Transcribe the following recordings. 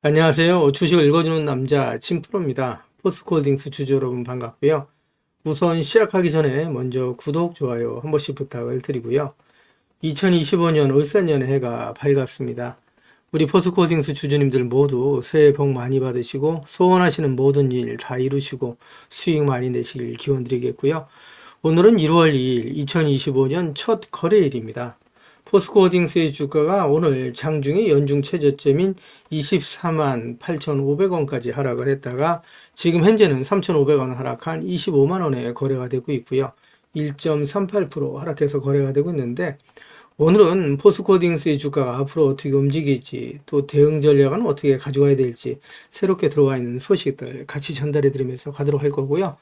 안녕하세요. 주식을 읽어주는 남자 진프로입니다. 포스코홀딩스 주주 여러분 반갑고요. 우선 시작하기 전에 먼저 구독, 좋아요 한 번씩 부탁을 드리고요. 2025년 을사년의 해가 밝았습니다. 우리 포스코홀딩스 주주님들 모두 새해 복 많이 받으시고 소원하시는 모든 일 다 이루시고 수익 많이 내시길 기원드리겠고요. 오늘은 1월 2일 2025년 첫 거래일입니다. 포스코홀딩스의 주가가 오늘 장중에 연중 최저점인 24만 8,500원까지 하락을 했다가 지금 현재는 3,500원 하락한 25만 원에 거래가 되고 있고요. 1.38% 하락해서 거래가 되고 있는데 오늘은 포스코홀딩스의 주가가 앞으로 어떻게 움직일지 또 대응 전략은 어떻게 가져가야 될지 새롭게 들어와 있는 소식들 같이 전달해 드리면서 가도록 할 거고요.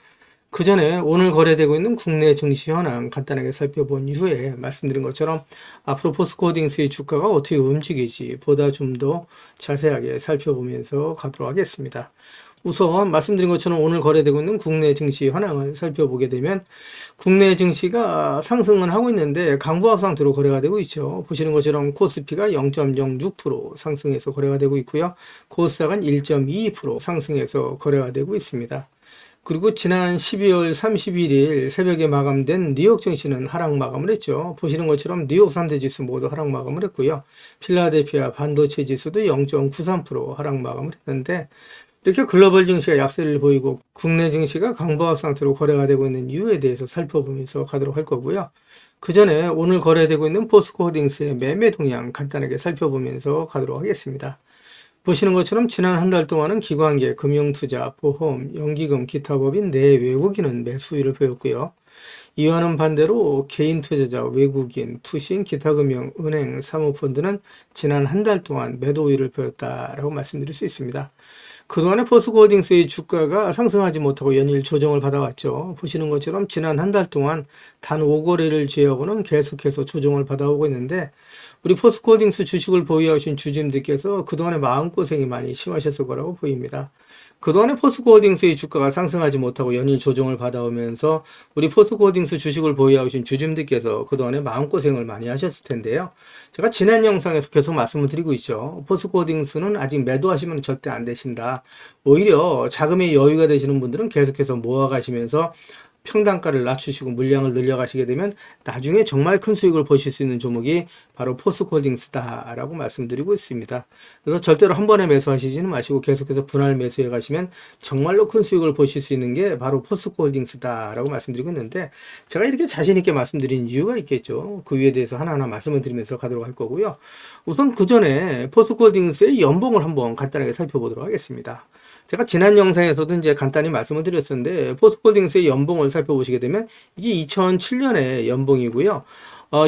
그 전에 오늘 거래되고 있는 국내 증시 현황 간단하게 살펴본 이후에 말씀드린 것처럼 앞으로 포스코홀딩스의 주가가 어떻게 움직이지 보다 좀 더 자세하게 살펴보면서 가도록 하겠습니다. 우선 말씀드린 것처럼 오늘 거래되고 있는 국내 증시 현황을 살펴보게 되면 국내 증시가 상승은 하고 있는데 강보합 상태로 거래가 되고 있죠. 보시는 것처럼 코스피가 0.06% 상승해서 거래가 되고 있고요. 코스닥은 1.22% 상승해서 거래가 되고 있습니다. 그리고 지난 12월 31일 새벽에 마감된 뉴욕 증시는 하락 마감을 했죠. 보시는 것처럼 뉴욕 3대 지수 모두 하락 마감을 했고요. 필라델피아 반도체 지수도 0.93% 하락 마감을 했는데 이렇게 글로벌 증시가 약세를 보이고 국내 증시가 강보합 상태로 거래가 되고 있는 이유에 대해서 살펴보면서 가도록 할 거고요. 그 전에 오늘 거래되고 있는 포스코홀딩스의 매매 동향 간단하게 살펴보면서 가도록 하겠습니다. 보시는 것처럼 지난 한 달 동안은 기관계, 금융투자, 보험, 연기금, 기타 법인 내 외국인은 매수율을 보였고요. 이와는 반대로 개인 투자자, 외국인, 투신, 기타 금융, 은행, 사모펀드는 지난 한 달 동안 매도 우위를 보였다라고 말씀드릴 수 있습니다. 그동안에 포스코홀딩스의 주가가 상승하지 못하고 연일 조정을 받아왔죠. 보시는 것처럼 지난 한 달 동안 단 5거래를 제외하고는 계속해서 조정을 받아오고 있는데 우리 포스코홀딩스 주식을 보유하신 주주님들께서 그동안에 마음고생이 많이 심하셨을 거라고 보입니다. 그동안에 포스코홀딩스의 주가가 상승하지 못하고 연일 조정을 받아오면서 우리 포스코홀딩스 주식을 보유하신 주주님들께서 그동안에 마음고생을 많이 하셨을 텐데요. 제가 지난 영상에서 계속 말씀을 드리고 있죠. 포스코홀딩스는 아직 매도하시면 절대 안 되신다. 오히려 자금의 여유가 되시는 분들은 계속해서 모아가시면서 평단가를 낮추시고 물량을 늘려가시게 되면 나중에 정말 큰 수익을 보실 수 있는 종목이 바로 포스코홀딩스다라고 말씀드리고 있습니다. 그래서 절대로 한 번에 매수하시지는 마시고 계속해서 분할 매수해 가시면 정말로 큰 수익을 보실 수 있는 게 바로 포스코홀딩스다라고 말씀드리고 있는데 제가 이렇게 자신 있게 말씀드린 이유가 있겠죠. 그 위에 대해서 하나하나 말씀을 드리면서 가도록 할 거고요. 우선 그 전에 포스코홀딩스의 연봉을 한번 간단하게 살펴보도록 하겠습니다. 제가 지난 영상에서도 이제 간단히 말씀을 드렸었는데 포스코홀딩스의 연봉을 살펴보시게 되면 이게 2007년의 연봉이고요.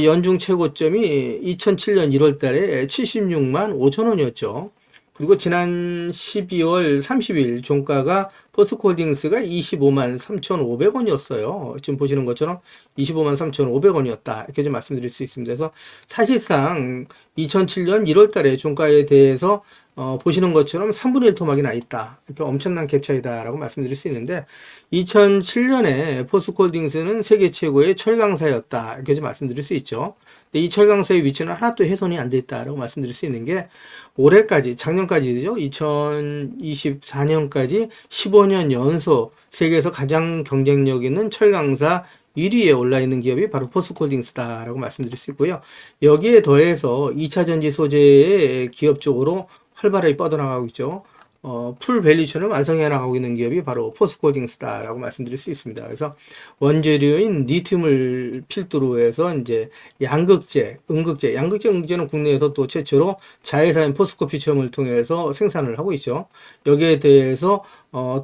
연중 최고점이 2007년 1월 달에 76만 5천 원이었죠. 그리고 지난 12월 30일 종가가 포스코홀딩스가 25만 3,500원이었어요. 지금 보시는 것처럼 25만 3,500원이었다. 이렇게 좀 말씀드릴 수 있습니다. 그래서 사실상 2007년 1월 달에 종가에 대해서 보시는 것처럼 3분의 1 토막이 나 있다. 이렇게 엄청난 갭 차이다라고 말씀드릴 수 있는데 2007년에 포스코홀딩스는 세계 최고의 철강사였다. 이렇게 좀 말씀드릴 수 있죠. 이 철강사의 위치는 하나도 훼손이 안 돼 있다라고 말씀드릴 수 있는 게 올해까지 작년까지죠. 2024년까지 15년 연속 세계에서 가장 경쟁력 있는 철강사 1위에 올라 있는 기업이 바로 포스코홀딩스다라고 말씀드릴 수 있고요. 여기에 더해서 2차 전지 소재의 기업 쪽으로 활발하게 뻗어나가고 있죠. 풀 밸류체를 완성해 나가고 있는 기업이 바로 포스코홀딩스다라고 말씀드릴 수 있습니다. 그래서 원재료인 리튬을 필두로 해서 이제 양극재, 양극재는 국내에서 또 최초로 자회사인 포스코피처음을 통해서 생산을 하고 있죠. 여기에 대해서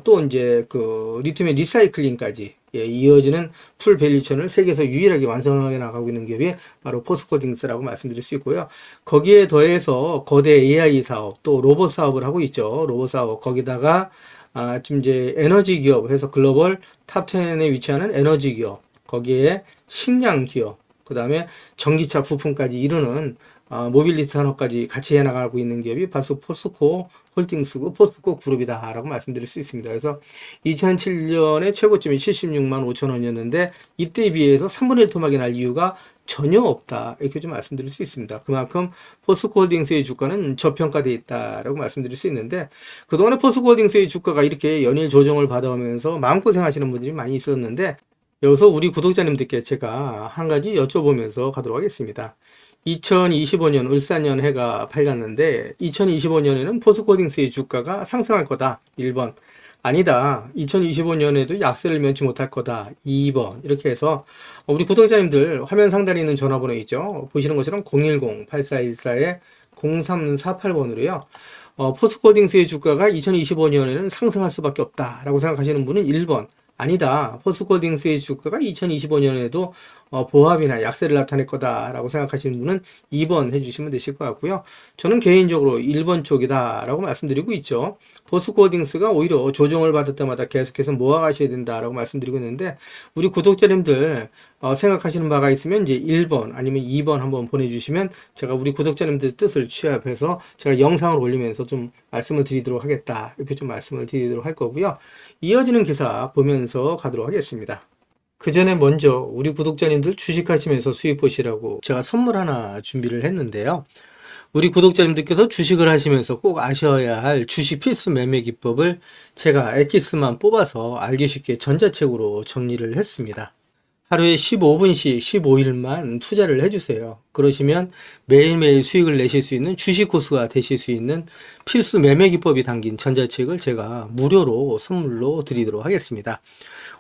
또 이제 그 리튬의 리사이클링까지 이어지는 풀 밸류체인을 세계에서 유일하게 완성하게 나가고 있는 기업이 바로 포스코홀딩스라고 말씀드릴 수 있고요. 거기에 더해서 거대 AI 사업, 또 로봇 사업을 하고 있죠. 로봇 사업, 거기다가 지금 이제 에너지 기업 해서 글로벌 탑 10에 위치하는 에너지 기업, 거기에 식량 기업, 그 다음에 전기차 부품까지 이루는 모빌리티 산업까지 같이 해나가고 있는 기업이 바로 포스코 홀딩스고 포스코 그룹이다라고 말씀드릴 수 있습니다. 그래서 2007년에 최고점이 76만 5천 원이었는데 이때에 비해서 3분의 1 토막이 날 이유가 전혀 없다. 이렇게 좀 말씀드릴 수 있습니다. 그만큼 포스코홀딩스의 주가는 저평가되어 있다라고 말씀드릴 수 있는데, 그동안에 포스코홀딩스의 주가가 이렇게 연일 조정을 받아오면서 마음고생 하시는 분들이 많이 있었는데, 여기서 우리 구독자님들께 제가 한 가지 여쭤보면서 가도록 하겠습니다. 2025년 을사년 해가 밝았는데 2025년에는 포스코홀딩스의 주가가 상승할 거다. 1번. 아니다. 2025년에도 약세를 면치 못할 거다. 2번. 이렇게 해서 우리 구독자님들 화면 상단에 있는 전화번호 있죠. 보시는 것처럼 010-8414-0348번으로요. 포스코홀딩스의 주가가 2025년에는 상승할 수밖에 없다라고 생각하시는 분은 1번. 아니다. 포스코홀딩스의 주가가 2025년에도 보합이나 약세를 나타낼 거다라고 생각하시는 분은 2번 해주시면 되실 것 같고요. 저는 개인적으로 1번 쪽이다라고 말씀드리고 있죠. 포스코홀딩스가 오히려 조정을 받을 때마다 계속해서 모아가셔야 된다라고 말씀드리고 있는데, 우리 구독자님들 생각하시는 바가 있으면 이제 1번 아니면 2번 한번 보내주시면 제가 우리 구독자님들 뜻을 취합해서 제가 영상을 올리면서 좀 말씀을 드리도록 하겠다. 이렇게 좀 말씀을 드리도록 할 거고요. 이어지는 기사 보면서 가도록 하겠습니다. 그 전에 먼저 우리 구독자님들 주식하시면서 수익 보시라고 제가 선물 하나 준비를 했는데요. 우리 구독자님들께서 주식을 하시면서 꼭 아셔야 할 주식 필수 매매 기법을 제가 엑기스만 뽑아서 알기 쉽게 전자책으로 정리를 했습니다. 하루에 15분씩 15일만 투자를 해주세요. 그러시면 매일매일 수익을 내실 수 있는 주식 고수가 되실 수 있는 필수 매매 기법이 담긴 전자책을 제가 무료로 선물로 드리도록 하겠습니다.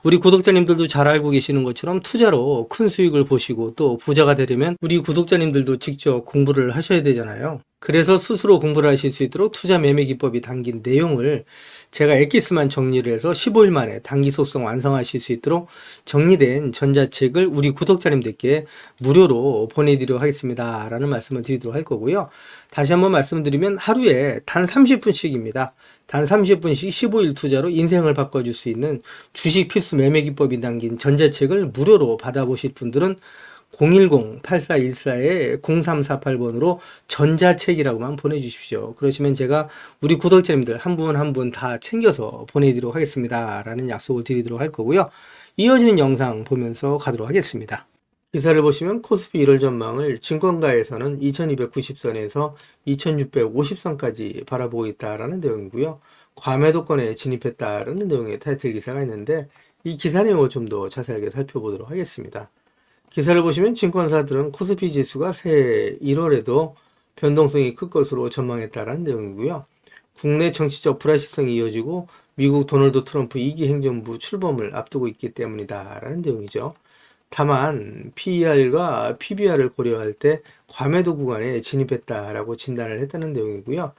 우리 구독자님들도 잘 알고 계시는 것처럼 투자로 큰 수익을 보시고 또 부자가 되려면 우리 구독자님들도 직접 공부를 하셔야 되잖아요. 그래서 스스로 공부를 하실 수 있도록 투자 매매 기법이 담긴 내용을 제가 엑기스만 정리를 해서 15일 만에 단기 속성 완성하실 수 있도록 정리된 전자책을 우리 구독자님들께 무료로 보내드리도록 하겠습니다. 라는 말씀을 드리도록 할 거고요. 다시 한번 말씀드리면 하루에 단 30분씩입니다. 단 30분씩 15일 투자로 인생을 바꿔줄 수 있는 주식 필수 매매 기법이 담긴 전자책을 무료로 받아보실 분들은 010-8414-0348번으로 전자책이라고만 보내주십시오. 그러시면 제가 우리 구독자님들 한 분 한 분 다 챙겨서 보내드리도록 하겠습니다. 라는 약속을 드리도록 할 거고요. 이어지는 영상 보면서 가도록 하겠습니다. 기사를 보시면 코스피 1월 전망을 증권가에서는 2290선에서 2650선까지 바라보고 있다라는 내용이고요. 과매도권에 진입했다라는 내용의 타이틀 기사가 있는데, 이 기사 내용을 좀 더 자세하게 살펴보도록 하겠습니다. 기사를 보시면 증권사들은 코스피 지수가 새해 1월에도 변동성이 클 것으로 전망했다라는 내용이고요. 국내 정치적 불확실성이 이어지고 미국 도널드 트럼프 2기 행정부 출범을 앞두고 있기 때문이다라는 내용이죠. 다만 PER과 PBR을 고려할 때 과매도 구간에 진입했다라고 진단을 했다는 내용이고요.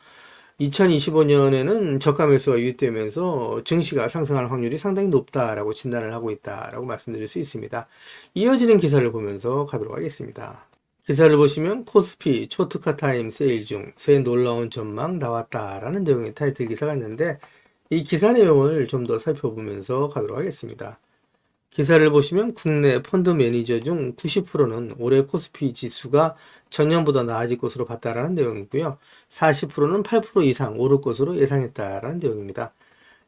2025년에는 저가 매수가 유입되면서 증시가 상승할 확률이 상당히 높다라고 진단을 하고 있다라고 말씀드릴 수 있습니다. 이어지는 기사를 보면서 가도록 하겠습니다. 기사를 보시면 코스피 초특화 타임 세일 중 새 놀라운 전망 나왔다라는 내용의 타이틀 기사가 있는데, 이 기사 내용을 좀 더 살펴보면서 가도록 하겠습니다. 기사를 보시면 국내 펀드 매니저 중 90%는 올해 코스피 지수가 전년보다 나아질 것으로 봤다라는 내용이고요. 40%는 8% 이상 오를 것으로 예상했다라는 내용입니다.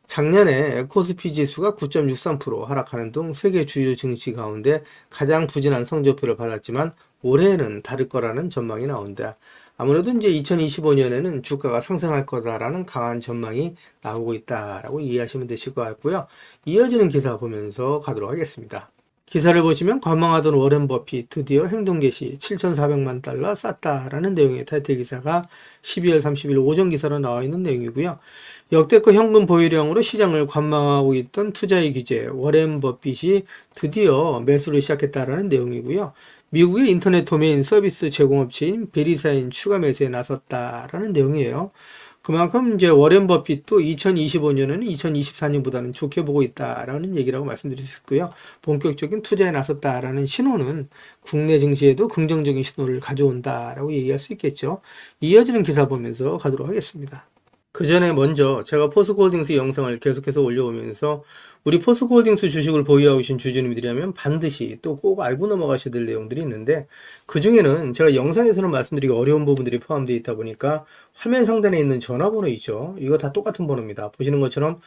작년에 코스피 지수가 9.63% 하락하는 등 세계 주요 증시 가운데 가장 부진한 성적표를 받았지만 올해는 다를 거라는 전망이 나온다. 아무래도 이제 2025년에는 주가가 상승할 거다라는 강한 전망이 나오고 있다라고 이해하시면 되실 것 같고요. 이어지는 기사 보면서 가도록 하겠습니다. 기사를 보시면 관망하던 워렌 버핏 드디어 행동 개시 7,400만 달러 쌌다라는 내용의 타이틀 기사가 12월 30일 오전 기사로 나와 있는 내용이고요. 역대급 현금 보유량으로 시장을 관망하고 있던 투자의 귀재 워렌 버핏이 드디어 매수를 시작했다라는 내용이고요. 미국의 인터넷 도메인 서비스 제공업체인 베리사인 추가 매수에 나섰다라는 내용이에요. 그만큼 이제 워렌 버핏도 2025년에는 2024년보다는 좋게 보고 있다라는 얘기라고 말씀드릴 수 있고요. 본격적인 투자에 나섰다라는 신호는 국내 증시에도 긍정적인 신호를 가져온다라고 얘기할 수 있겠죠. 이어지는 기사 보면서 가도록 하겠습니다. 그 전에 먼저 제가 포스코홀딩스 영상을 계속해서 올려오면서 우리 포스코홀딩스 주식을 보유하고 계신 주주님들이라면 반드시 또 꼭 알고 넘어가셔야 될 내용들이 있는데, 그 중에는 제가 영상에서는 말씀드리기 어려운 부분들이 포함되어 있다 보니까 화면 상단에 있는 전화번호 있죠. 이거 다 똑같은 번호입니다. 보시는 것처럼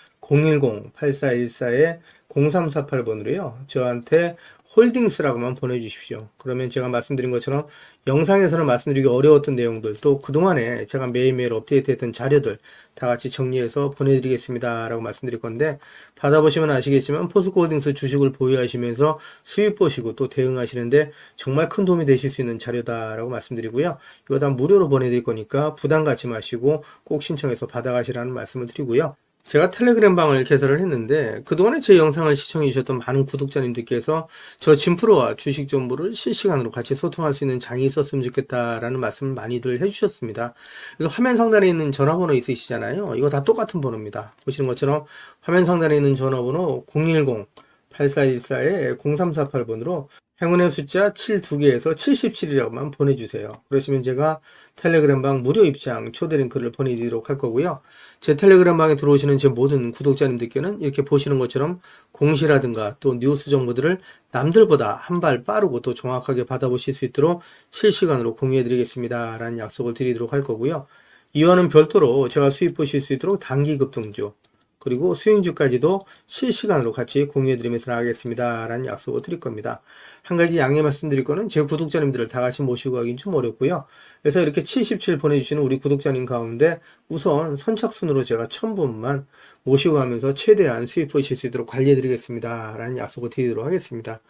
0348번으로요. 저한테 홀딩스라고만 보내주십시오. 그러면 제가 말씀드린 것처럼 영상에서는 말씀드리기 어려웠던 내용들, 또 그동안에 제가 매일매일 업데이트했던 자료들 다 같이 정리해서 보내드리겠습니다 라고 말씀드릴 건데, 받아보시면 아시겠지만 포스코홀딩스 주식을 보유하시면서 수익 보시고 또 대응하시는데 정말 큰 도움이 되실 수 있는 자료다라고 말씀드리고요. 이거 다 무료로 보내드릴 거니까 부담 갖지 마시고 꼭 신청해서 받아가시라는 말씀을 드리고요. 제가 텔레그램 방을 개설을 했는데, 그동안에 제 영상을 시청해 주셨던 많은 구독자님들께서 저 진프로와 주식 정보를 실시간으로 같이 소통할 수 있는 장이 있었으면 좋겠다라는 말씀을 많이들 해주셨습니다. 그래서 화면 상단에 있는 전화번호 있으시잖아요. 이거 다 똑같은 번호입니다. 보시는 것처럼 화면 상단에 있는 전화번호 010-8414-0348번으로 행운의 숫자 7 2개에서 77이라고만 보내주세요. 그러시면 제가 텔레그램방 무료 입장 초대 링크를 보내드리도록 할 거고요. 제 텔레그램방에 들어오시는 제 모든 구독자님들께는 이렇게 보시는 것처럼 공시라든가 또 뉴스 정보들을 남들보다 한 발 빠르고 또 정확하게 받아보실 수 있도록 실시간으로 공유해 드리겠습니다 라는 약속을 드리도록 할 거고요. 이와는 별도로 제가 수익 보실 수 있도록 단기 급등주 그리고 수익주까지도 실시간으로 같이 공유해드리면서 나가겠습니다 라는 약속을 드릴 겁니다. 한 가지 양해 말씀드릴 거는 제 구독자님들을 다 같이 모시고 가긴 좀 어렵고요. 그래서 이렇게 77 보내주시는 우리 구독자님 가운데 우선 선착순으로 제가 1000분만 모시고 가면서 최대한 수익 보실 수 있도록 관리해드리겠습니다 라는 약속을 드리도록 하겠습니다.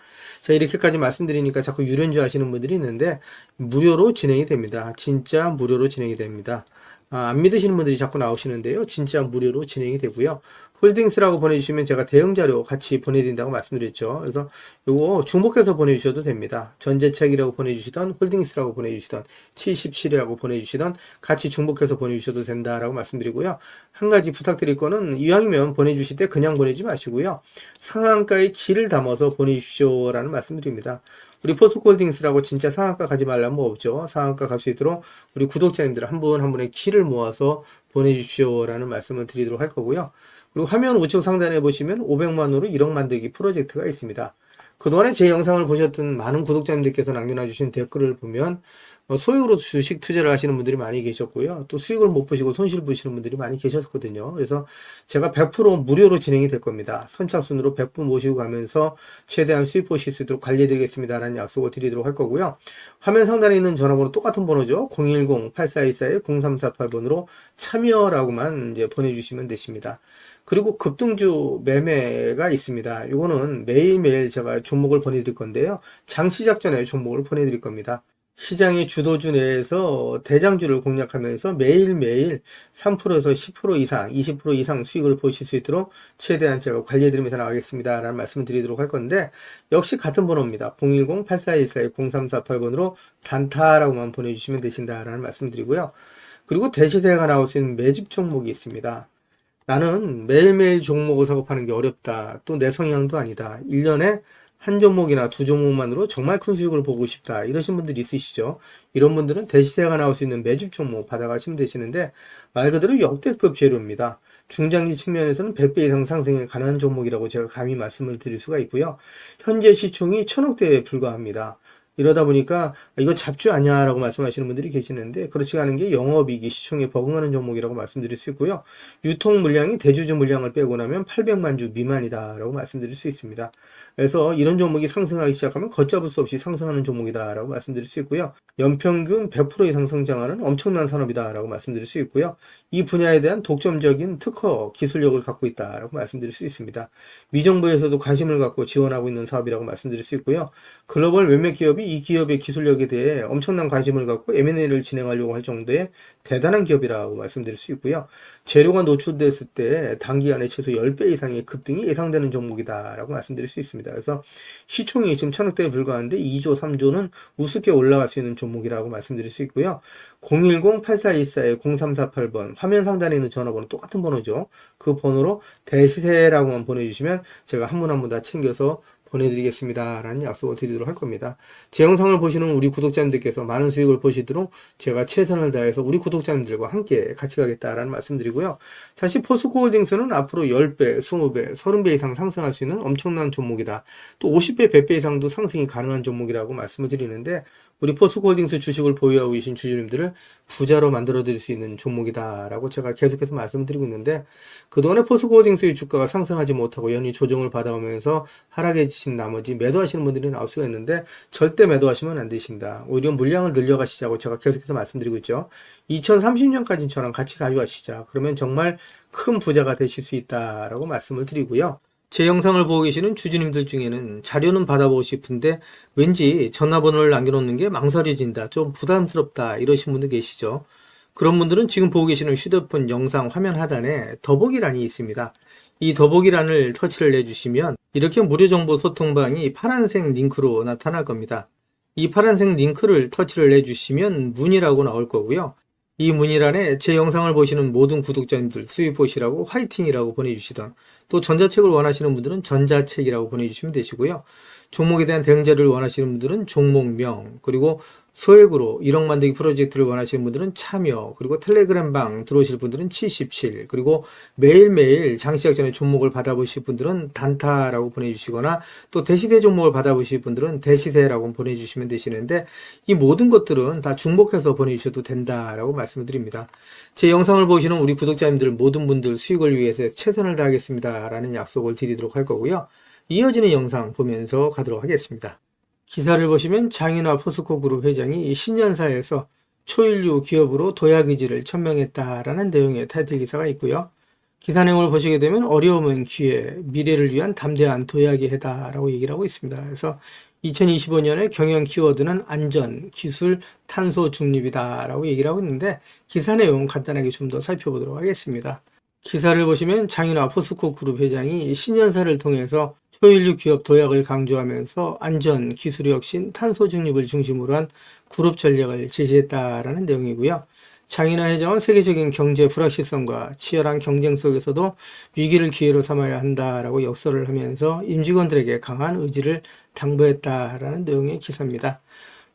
자, 이렇게까지 말씀드리니까 자꾸 유료인줄 아시는 분들이 있는데 무료로 진행이 됩니다. 진짜 무료로 진행이 됩니다. 안 믿으시는 분들이 자꾸 나오시는데요. 진짜 무료로 진행이 되고요. 홀딩스라고 보내주시면 제가 대응 자료 같이 보내드린다고 말씀드렸죠. 그래서 요거 중복해서 보내주셔도 됩니다. 전재책이라고 보내주시던 홀딩스라고 보내주시던 77이라고 보내주시던 같이 중복해서 보내주셔도 된다라고 말씀드리고요. 한 가지 부탁드릴 거는 이왕이면 보내주실 때 그냥 보내지 마시고요. 상한가에 기를 담아서 보내주십시오라는 말씀드립니다. 우리 포스코홀딩스라고 진짜 상한가 가지 말라는 거 없죠. 상한가 갈 수 있도록 우리 구독자님들 한 분 한 분의 키를 모아서 보내주십시오라는 말씀을 드리도록 할 거고요. 그리고 화면 우측 상단에 보시면 500만원으로 1억 만들기 프로젝트가 있습니다. 그동안에 제 영상을 보셨던 많은 구독자님들께서 남겨놔주신 댓글을 보면 소액으로 주식 투자를 하시는 분들이 많이 계셨고요. 또 수익을 못 보시고 손실 보시는 분들이 많이 계셨거든요. 그래서 제가 100% 무료로 진행이 될 겁니다. 선착순으로 100분 모시고 가면서 최대한 수익 보실 수 있도록 관리해드리겠습니다라는 약속을 드리도록 할 거고요. 화면 상단에 있는 전화번호 똑같은 번호죠. 010-8424-0348번으로 참여라고만 이제 보내주시면 되십니다. 그리고 급등주 매매가 있습니다. 이거는 매일매일 제가 종목을 보내드릴 건데요. 장 시작 전에 종목을 보내드릴 겁니다. 시장의 주도주 내에서 대장주를 공략하면서 매일매일 3%에서 10% 이상, 20% 이상 수익을 보실 수 있도록 최대한 제가 관리해드리면서 나가겠습니다 라는 말씀을 드리도록 할 건데, 역시 같은 번호입니다. 010-8414-0348번으로 단타라고만 보내주시면 되신다라는 말씀 드리고요. 그리고 대시세가 나올 수 있는 매집 종목이 있습니다. 나는 매일매일 종목을 작업하는 게 어렵다. 또 내 성향도 아니다. 1년에 한 종목이나 두 종목만으로 정말 큰 수익을 보고 싶다. 이러신 분들이 있으시죠. 이런 분들은 대시세가 나올 수 있는 매집 종목 받아가시면 되시는데, 말 그대로 역대급 재료입니다. 중장기 측면에서는 100배 이상 상승에 가능한 종목이라고 제가 감히 말씀을 드릴 수가 있고요. 현재 시총이 1000억대에 불과합니다. 이러다 보니까 이거 잡주 아니야 라고 말씀하시는 분들이 계시는데, 그렇지 않은 게 영업이익이 시총에 버금가는 종목이라고 말씀드릴 수 있고요. 유통 물량이 대주주 물량을 빼고 나면 800만 주 미만이다 라고 말씀드릴 수 있습니다. 그래서 이런 종목이 상승하기 시작하면 걷잡을 수 없이 상승하는 종목이다 라고 말씀드릴 수 있고요. 연평균 100% 이상 성장하는 엄청난 산업이다 라고 말씀드릴 수 있고요. 이 분야에 대한 독점적인 특허 기술력을 갖고 있다 라고 말씀드릴 수 있습니다. 미정부에서도 관심을 갖고 지원하고 있는 사업이라고 말씀드릴 수 있고요. 글로벌 몇몇 기업이 이 기업의 기술력에 대해 엄청난 관심을 갖고 M&A를 진행하려고 할 정도의 대단한 기업이라고 말씀드릴 수 있고요. 재료가 노출됐을 때 단기간에 최소 10배 이상의 급등이 예상되는 종목이다라고 말씀드릴 수 있습니다. 그래서 시총이 지금 1000억대에 불과한데 2조, 3조는 우습게 올라갈 수 있는 종목이라고 말씀드릴 수 있고요. 010-8424-0348번 화면 상단에 있는 전화번호 똑같은 번호죠. 그 번호로 대시세라고만 보내주시면 제가 한 분 한 분 다 챙겨서 보내드리겠습니다 라는 약속을 드리도록 할 겁니다. 제 영상을 보시는 우리 구독자님들께서 많은 수익을 보시도록 제가 최선을 다해서 우리 구독자님들과 함께 같이 가겠다라는 말씀드리고요. 사실 포스코홀딩스는 앞으로 10배, 20배, 30배 이상 상승할 수 있는 엄청난 종목이다. 또 50배, 100배 이상도 상승이 가능한 종목이라고 말씀을 드리는데, 우리 포스코홀딩스 주식을 보유하고 계신 주주님들을 부자로 만들어 드릴 수 있는 종목이다라고 제가 계속해서 말씀드리고 있는데, 그동안에 포스코홀딩스의 주가가 상승하지 못하고 연이 조정을 받아오면서 하락해지신 나머지 매도하시는 분들이 나올 수가 있는데, 절대 매도하시면 안 되신다. 오히려 물량을 늘려가시자고 제가 계속해서 말씀드리고 있죠. 2030년까지는 저랑 같이 가져가시자. 그러면 정말 큰 부자가 되실 수 있다라고 말씀을 드리고요. 제 영상을 보고 계시는 주주님들 중에는 자료는 받아보고 싶은데 왠지 전화번호를 남겨놓는 게 망설여진다, 좀 부담스럽다 이러신 분들 계시죠. 그런 분들은 지금 보고 계시는 휴대폰 영상 화면 하단에 더보기란이 있습니다. 이 더보기란을 터치를 해주시면 이렇게 무료 정보 소통방이 파란색 링크로 나타날 겁니다. 이 파란색 링크를 터치를 해주시면 문의라고 나올 거고요. 이 문의란에 제 영상을 보시는 모든 구독자님들 수입 보시라고 화이팅이라고 보내주시던, 또 전자책을 원하시는 분들은 전자책이라고 보내주시면 되시고요. 종목에 대한 대응 자료를 원하시는 분들은 종목명, 그리고 소액으로 1억 만들기 프로젝트를 원하시는 분들은 참여, 그리고 텔레그램방 들어오실 분들은 77, 그리고 매일매일 장시작 전에 종목을 받아보실 분들은 단타라고 보내주시거나, 또 대시세 종목을 받아보실 분들은 대시세라고 보내주시면 되시는데, 이 모든 것들은 다 중복해서 보내주셔도 된다라고 말씀을 드립니다. 제 영상을 보시는 우리 구독자님들 모든 분들 수익을 위해서 최선을 다하겠습니다 라는 약속을 드리도록 할 거고요. 이어지는 영상 보면서 가도록 하겠습니다. 기사를 보시면 장인화 포스코그룹 회장이 신년사에서 초일류 기업으로 도약의지를 천명했다라는 내용의 타이틀 기사가 있고요. 기사 내용을 보시게 되면 어려움은 기회, 미래를 위한 담대한 도약의 해다라고 얘기를 하고 있습니다. 그래서 2025년의 경영 키워드는 안전, 기술, 탄소 중립이다라고 얘기를 하고 있는데, 기사 내용 간단하게 좀 더 살펴보도록 하겠습니다. 기사를 보시면 장인화 포스코그룹 회장이 신년사를 통해서 초일류 기업 도약을 강조하면서 안전, 기술의 혁신, 탄소 중립을 중심으로 한 그룹 전략을 제시했다라는 내용이고요. 장인화 회장은 세계적인 경제 불확실성과 치열한 경쟁 속에서도 위기를 기회로 삼아야 한다라고 역설을 하면서 임직원들에게 강한 의지를 당부했다라는 내용의 기사입니다.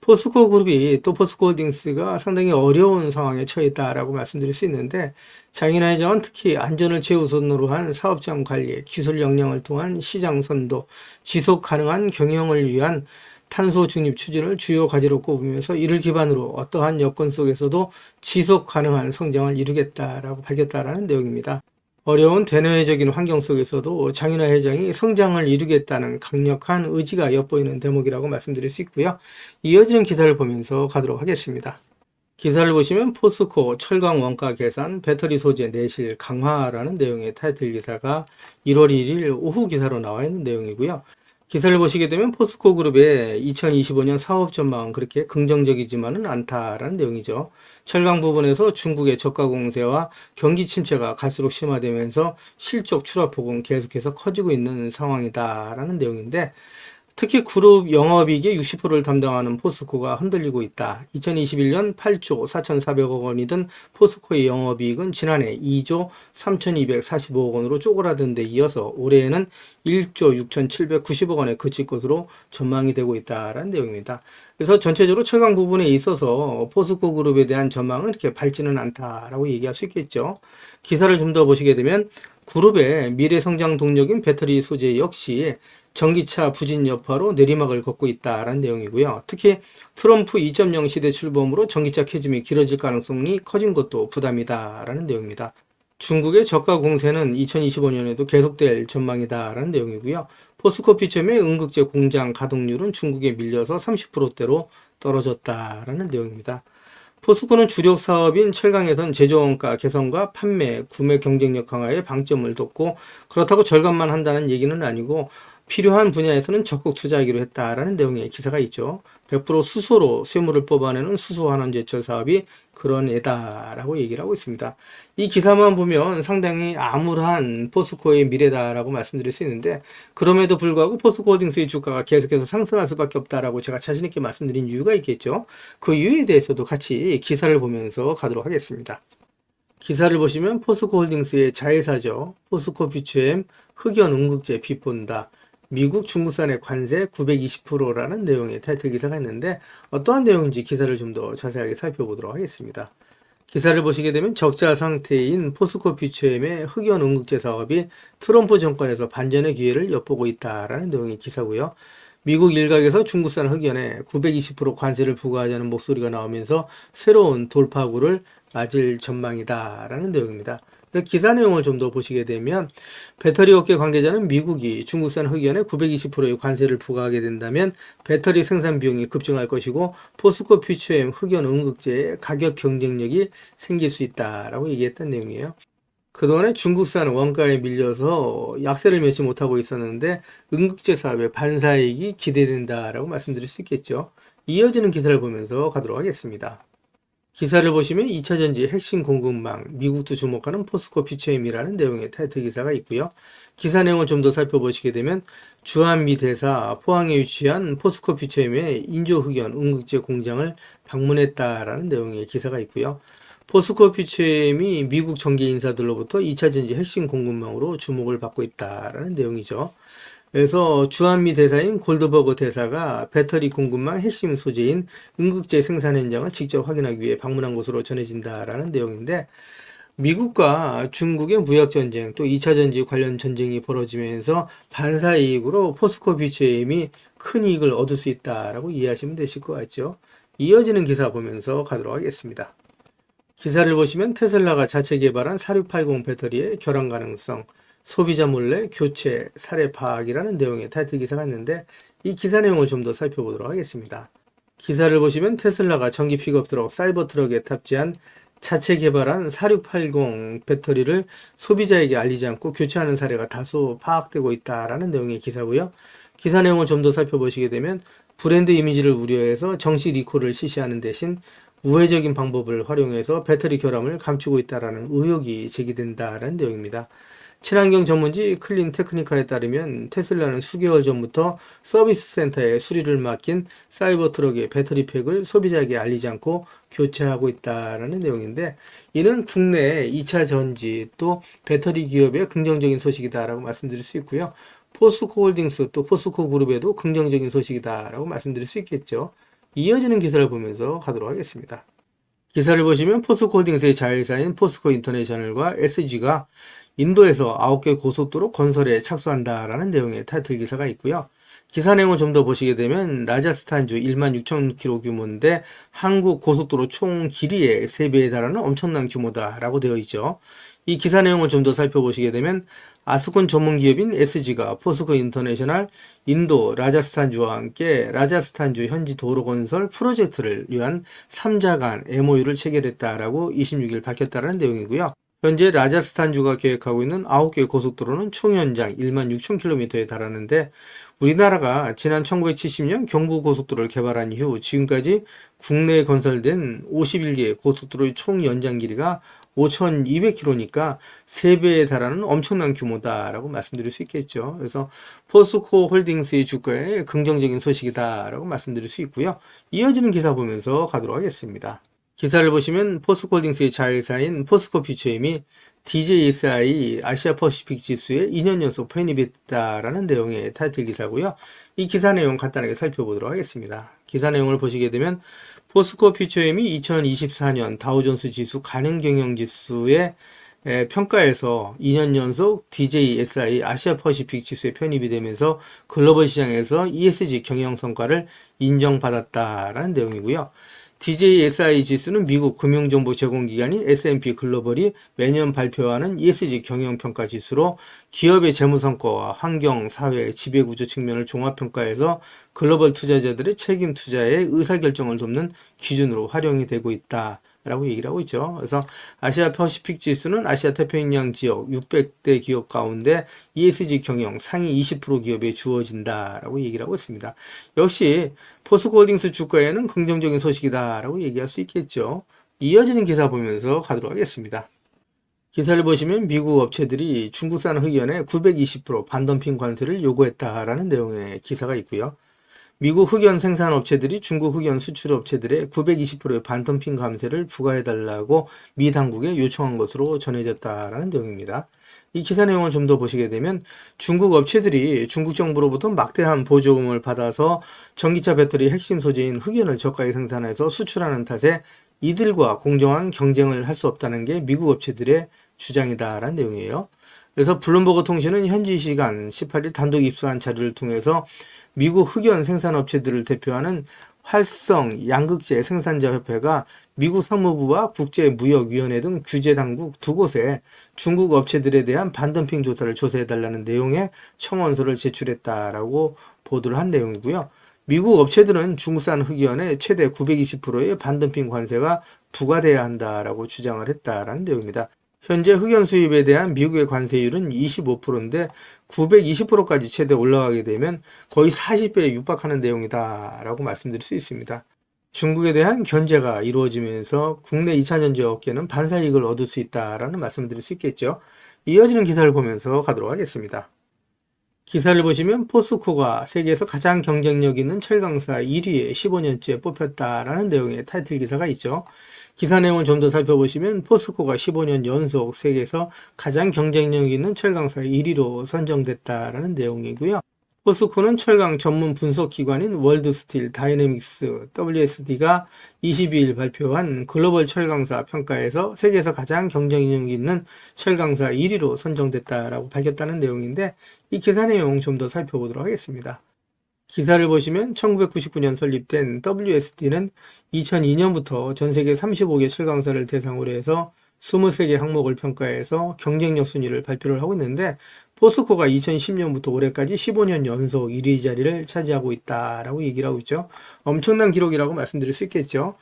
포스코 그룹이, 또 포스코홀딩스가 상당히 어려운 상황에 처해 있다라고 말씀드릴 수 있는데, 장인화 회장은 특히 안전을 최우선으로 한 사업장 관리, 기술 역량을 통한 시장 선도, 지속 가능한 경영을 위한 탄소 중립 추진을 주요 과제로 꼽으면서 이를 기반으로 어떠한 여건 속에서도 지속 가능한 성장을 이루겠다라고 밝혔다라는 내용입니다. 어려운 대내외적인 환경 속에서도 장인화 회장이 성장을 이루겠다는 강력한 의지가 엿보이는 대목이라고 말씀드릴 수 있고요. 이어지는 기사를 보면서 가도록 하겠습니다. 기사를 보시면 포스코 철강 원가 계산 배터리 소재 내실 강화라는 내용의 타이틀 기사가 1월 1일 오후 기사로 나와 있는 내용이고요. 기사를 보시게 되면 포스코 그룹의 2025년 사업 전망은 그렇게 긍정적이지만은 않다라는 내용이죠. 철강 부분에서 중국의 저가 공세와 경기 침체가 갈수록 심화되면서 실적 추락폭은 계속해서 커지고 있는 상황이다라는 내용인데, 특히 그룹 영업이익의 60%를 담당하는 포스코가 흔들리고 있다. 2021년 8조 4,400억 원이던 포스코의 영업이익은 지난해 2조 3,245억 원으로 쪼그라든 데 이어서 올해에는 1조 6,790억 원에 그칠 것으로 전망이 되고 있다라는 내용입니다. 그래서 전체적으로 철강 부분에 있어서 포스코 그룹에 대한 전망은 이렇게 밝지는 않다라고 얘기할 수 있겠죠. 기사를 좀 더 보시게 되면 그룹의 미래 성장 동력인 배터리 소재 역시 전기차 부진 여파로 내리막을 걷고 있다라는 내용이고요. 특히 트럼프 2.0 시대 출범으로 전기차 캐즘이 길어질 가능성이 커진 것도 부담이다라는 내용입니다. 중국의 저가 공세는 2025년에도 계속될 전망이다라는 내용이고요. 포스코 피처엠의 응급제 공장 가동률은 중국에 밀려서 30%대로 떨어졌다라는 내용입니다. 포스코는 주력 사업인 철강에선 제조원가 개선과 판매, 구매 경쟁력 강화에 방점을 뒀고, 그렇다고 절감만 한다는 얘기는 아니고 필요한 분야에서는 적극 투자하기로 했다라는 내용의 기사가 있죠. 100% 수소로 쇠물을 뽑아내는 수소환원제철 사업이 그런 애다라고 얘기를 하고 있습니다. 이 기사만 보면 상당히 암울한 포스코의 미래다라고 말씀드릴 수 있는데, 그럼에도 불구하고 포스코홀딩스의 주가가 계속해서 상승할 수밖에 없다라고 제가 자신 있게 말씀드린 이유가 있겠죠. 그 이유에 대해서도 같이 기사를 보면서 가도록 하겠습니다. 기사를 보시면 포스코홀딩스의 자회사죠. 포스코 피처엠 흑연 응급제 비본다. 미국 중국산의 관세 920%라는 내용의 타이틀 기사가 있는데, 어떠한 내용인지 기사를 좀 더 자세하게 살펴보도록 하겠습니다. 기사를 보시게 되면 적자 상태인 포스코 피처엠의 흑연 응급제 사업이 트럼프 정권에서 반전의 기회를 엿보고 있다라는 내용의 기사고요. 미국 일각에서 중국산 흑연에 920% 관세를 부과하자는 목소리가 나오면서 새로운 돌파구를 맞을 전망이다라는 내용입니다. 기사 내용을 좀 더 보시게 되면 배터리 업계 관계자는 미국이 중국산 흑연에 920%의 관세를 부과하게 된다면 배터리 생산 비용이 급증할 것이고 포스코 퓨처엠 흑연 응급제의 가격 경쟁력이 생길 수 있다라고 얘기했던 내용이에요. 그동안에 중국산 원가에 밀려서 약세를 맺지 못하고 있었는데 응급제 사업의 반사이익이 기대된다라고 말씀드릴 수 있겠죠. 이어지는 기사를 보면서 가도록 하겠습니다. 기사를 보시면 2차전지 핵심 공급망, 미국도 주목하는 포스코 퓨처엠이라는 내용의 타이틀 기사가 있고요. 기사 내용을 좀 더 살펴보시게 되면 주한미 대사 포항에 위치한 포스코 퓨처엠의 인조흑연 응급제 공장을 방문했다라는 내용의 기사가 있고요. 포스코 퓨처엠이 미국 정계 인사들로부터 2차전지 핵심 공급망으로 주목을 받고 있다라는 내용이죠. 그래서 주한미 대사인 골드버그 대사가 배터리 공급망 핵심 소재인 응급제 생산 현장을 직접 확인하기 위해 방문한 것으로 전해진다라는 내용인데 미국과 중국의 무역 전쟁 또 2차 전지 관련 전쟁이 벌어지면서 반사 이익으로 포스코 퓨처엠이 큰 이익을 얻을 수 있다라고 이해하시면 되실 것 같죠. 이어지는 기사 보면서 가도록 하겠습니다. 기사를 보시면 테슬라가 자체 개발한 4680 배터리의 결항 가능성, 소비자 몰래 교체 사례 파악이라는 내용의 타이틀 기사가 있는데 이 기사 내용을 좀 더 살펴보도록 하겠습니다. 기사를 보시면 테슬라가 전기 픽업 트럭 사이버 트럭에 탑재한 자체 개발한 4680 배터리를 소비자에게 알리지 않고 교체하는 사례가 다소 파악되고 있다라는 내용의 기사고요. 기사 내용을 좀 더 살펴보시게 되면 브랜드 이미지를 우려해서 정식 리콜을 실시하는 대신 우회적인 방법을 활용해서 배터리 결함을 감추고 있다라는 의혹이 제기된다라는 내용입니다. 친환경 전문지 클린 테크니카에 따르면 테슬라는 수개월 전부터 서비스 센터에 수리를 맡긴 사이버 트럭의 배터리 팩을 소비자에게 알리지 않고 교체하고 있다라는 내용인데 이는 국내 2차 전지 또 배터리 기업의 긍정적인 소식이다라고 말씀드릴 수 있고요. 포스코 홀딩스 또 포스코 그룹에도 긍정적인 소식이다라고 말씀드릴 수 있겠죠. 이어지는 기사를 보면서 가도록 하겠습니다. 기사를 보시면 포스코 홀딩스의 자회사인 포스코 인터내셔널과 SG가 인도에서 9개 고속도로 건설에 착수한다라는 내용의 타이틀 기사가 있고요. 기사 내용을 좀 더 보시게 되면 라자스탄주 16,000km 규모인데 한국 고속도로 총 길이의 3배에 달하는 엄청난 규모다라고 되어 있죠. 이 기사 내용을 좀 더 살펴보시게 되면 아스콘 전문 기업인 SG가 포스코 인터내셔널 인도 라자스탄주와 함께 라자스탄주 현지 도로 건설 프로젝트를 위한 3자 간 MOU를 체결했다라고 26일 밝혔다는 내용이고요. 현재 라자스탄주가 계획하고 있는 9개 고속도로는 총 연장 16,000km에 달하는데 우리나라가 지난 1970년 경부고속도로를 개발한 이후 지금까지 국내에 건설된 51개 고속도로의 총 연장 길이가 5,200km니까 3배에 달하는 엄청난 규모다라고 말씀드릴 수 있겠죠. 그래서 포스코 홀딩스의 주가에 긍정적인 소식이다라고 말씀드릴 수 있고요. 이어지는 기사 보면서 가도록 하겠습니다. 기사를 보시면 포스코 홀딩스의 자회사인 포스코 퓨처엠이 DJSI 아시아 퍼시픽 지수에 2년 연속 편입했다라는 내용의 타이틀 기사고요. 이 기사 내용 간단하게 살펴보도록 하겠습니다. 기사 내용을 보시게 되면 포스코 퓨처엠이 2024년 다우존스 지수 가능 경영 지수의 평가에서 2년 연속 DJSI 아시아 퍼시픽 지수에 편입이 되면서 글로벌 시장에서 ESG 경영 성과를 인정받았다라는 내용이고요. DJSI 지수는 미국 금융정보 제공기관인 S&P 글로벌이 매년 발표하는 ESG 경영평가 지수로 기업의 재무성과와 환경, 사회, 지배구조 측면을 종합평가해서 글로벌 투자자들의 책임 투자의 의사결정을 돕는 기준으로 활용이 되고 있다. 라고 얘기를 하고 있죠. 그래서 아시아 퍼시픽 지수는 아시아 태평양 지역 600대 기업 가운데 ESG 경영 상위 20% 기업에 주어진다라고 얘기를 하고 있습니다. 역시 포스코 홀딩스 주가에는 긍정적인 소식이다라고 얘기할 수 있겠죠. 이어지는 기사 보면서 가도록 하겠습니다. 기사를 보시면 미국 업체들이 중국산 흑연에 920% 반덤핑 관세를 요구했다라는 내용의 기사가 있고요. 미국 흑연 생산 업체들이 중국 흑연 수출 업체들의 920%의 반덤핑 감세를 부과해달라고 미 당국에 요청한 것으로 전해졌다라는 내용입니다. 이 기사 내용을 좀 더 보시게 되면 중국 업체들이 중국 정부로부터 막대한 보조금을 받아서 전기차 배터리 핵심 소재인 흑연을 저가에 생산해서 수출하는 탓에 이들과 공정한 경쟁을 할 수 없다는 게 미국 업체들의 주장이다라는 내용이에요. 그래서 블룸버그 통신은 현지 시간 18일 단독 입수한 자료를 통해서 미국 흑연 생산업체들을 대표하는 활성 양극재 생산자 협회가 미국 상무부와 국제무역위원회 등 규제 당국 두 곳에 중국 업체들에 대한 반덤핑 조사를 조사해달라는 내용의 청원서를 제출했다라고 보도를 한 내용이고요. 미국 업체들은 중국산 흑연에 최대 920%의 반덤핑 관세가 부과돼야 한다라고 주장을 했다라는 내용입니다. 현재 흑연 수입에 대한 미국의 관세율은 25%인데 920%까지 최대 올라가게 되면 거의 40배에 육박하는 내용이다라고 말씀드릴 수 있습니다. 중국에 대한 견제가 이루어지면서 국내 2차전지 업계는 반사이익을 얻을 수 있다라는 말씀을 드릴 수 있겠죠. 이어지는 기사를 보면서 가도록 하겠습니다. 기사를 보시면 포스코가 세계에서 가장 경쟁력 있는 철강사 1위에 15년째 뽑혔다라는 내용의 타이틀 기사가 있죠. 기사 내용을 좀 더 살펴보시면 포스코가 15년 연속 세계에서 가장 경쟁력 있는 철강사 1위로 선정됐다라는 내용이고요. 포스코는 철강 전문 분석 기관인 월드스틸 다이내믹스 WSD가 22일 발표한 글로벌 철강사 평가에서 세계에서 가장 경쟁력 있는 철강사 1위로 선정됐다라고 밝혔다는 내용인데 이 기사 내용 좀 더 살펴보도록 하겠습니다. 기사를 보시면 1999년 설립된 WSD는 2002년부터 전 세계 35개 철강사를 대상으로 해서 23개 항목을 평가해서 경쟁력 순위를 발표를 하고 있는데 포스코가 2010년부터 올해까지 15년 연속 1위 자리를 차지하고 있다라고 얘기를 하고 있죠. 엄청난 기록이라고 말씀드릴 수 있겠죠.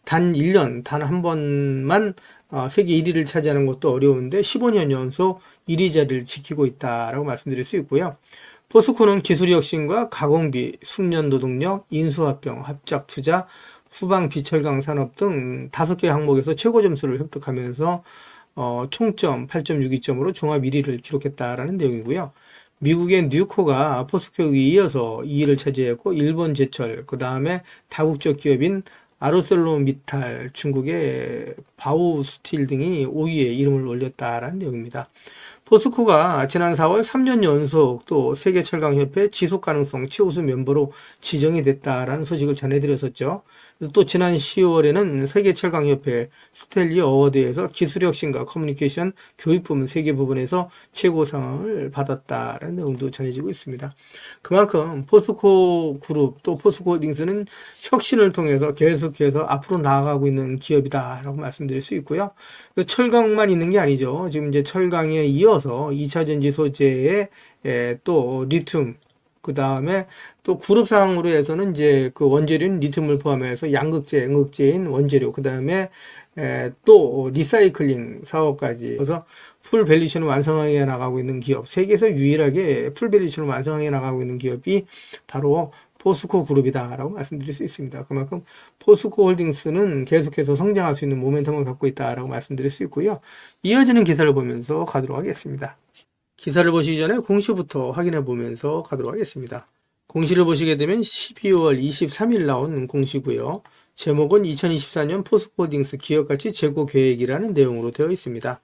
단 1년, 단 한 번만 세계 1위를 차지하는 것도 어려운데 15년 연속 1위 자리를 지키고 있다라고 말씀드릴 수 있고요. 포스코는 기술 혁신과 가공비, 숙련 노동력, 인수합병, 합작 투자, 후방 비철강 산업 등 5개 항목에서 최고 점수를 획득하면서 총점 8.62점으로 종합 1위를 기록했다라는 내용이고요. 미국의 뉴코가 포스코에 이어서 2위를 차지했고 일본 제철, 그 다음에 다국적 기업인 아르셀로미탈, 중국의 바오스틸 등이 5위에 이름을 올렸다라는 내용입니다. 포스코가 지난 4월 3년 연속 또 세계철강협회 지속가능성 최우수 멤버로 지정이 됐다라는 소식을 전해드렸었죠. 또 지난 10월에는 세계철강협회 스탠리 어워드에서 기술혁신과 커뮤니케이션, 교육 부문 3개 부분에서 최고상을 받았다라는 내용도 전해지고 있습니다. 그만큼 포스코 그룹 또 포스코홀딩스는 혁신을 통해서 계속해서 앞으로 나아가고 있는 기업이다라고 말씀드릴 수 있고요. 철강만 있는 게 아니죠. 지금 이제 철강에 이어서 2차전지 소재에 또 리튬, 그 다음에 또 그룹 상으로 해서는 이제 그 원재료인 리튬을 포함해서 양극재, 음극재인 원재료, 그 다음에 또 리사이클링 사업까지 그래서 풀 밸류체인을 완성하게 나가고 있는 기업, 세계에서 유일하게 풀 밸류체인을 완성하게 나가고 있는 기업이 바로 포스코 그룹이다라고 말씀드릴 수 있습니다. 그만큼 포스코 홀딩스는 계속해서 성장할 수 있는 모멘텀을 갖고 있다라고 말씀드릴 수 있고요. 이어지는 기사를 보면서 가도록 하겠습니다. 기사를 보시기 전에 공시부터 확인해 보면서 가도록 하겠습니다. 공시를 보시게 되면 12월 23일 나온 공시고요. 제목은 2024년 포스코홀딩스 기업가치 재고 계획이라는 내용으로 되어 있습니다.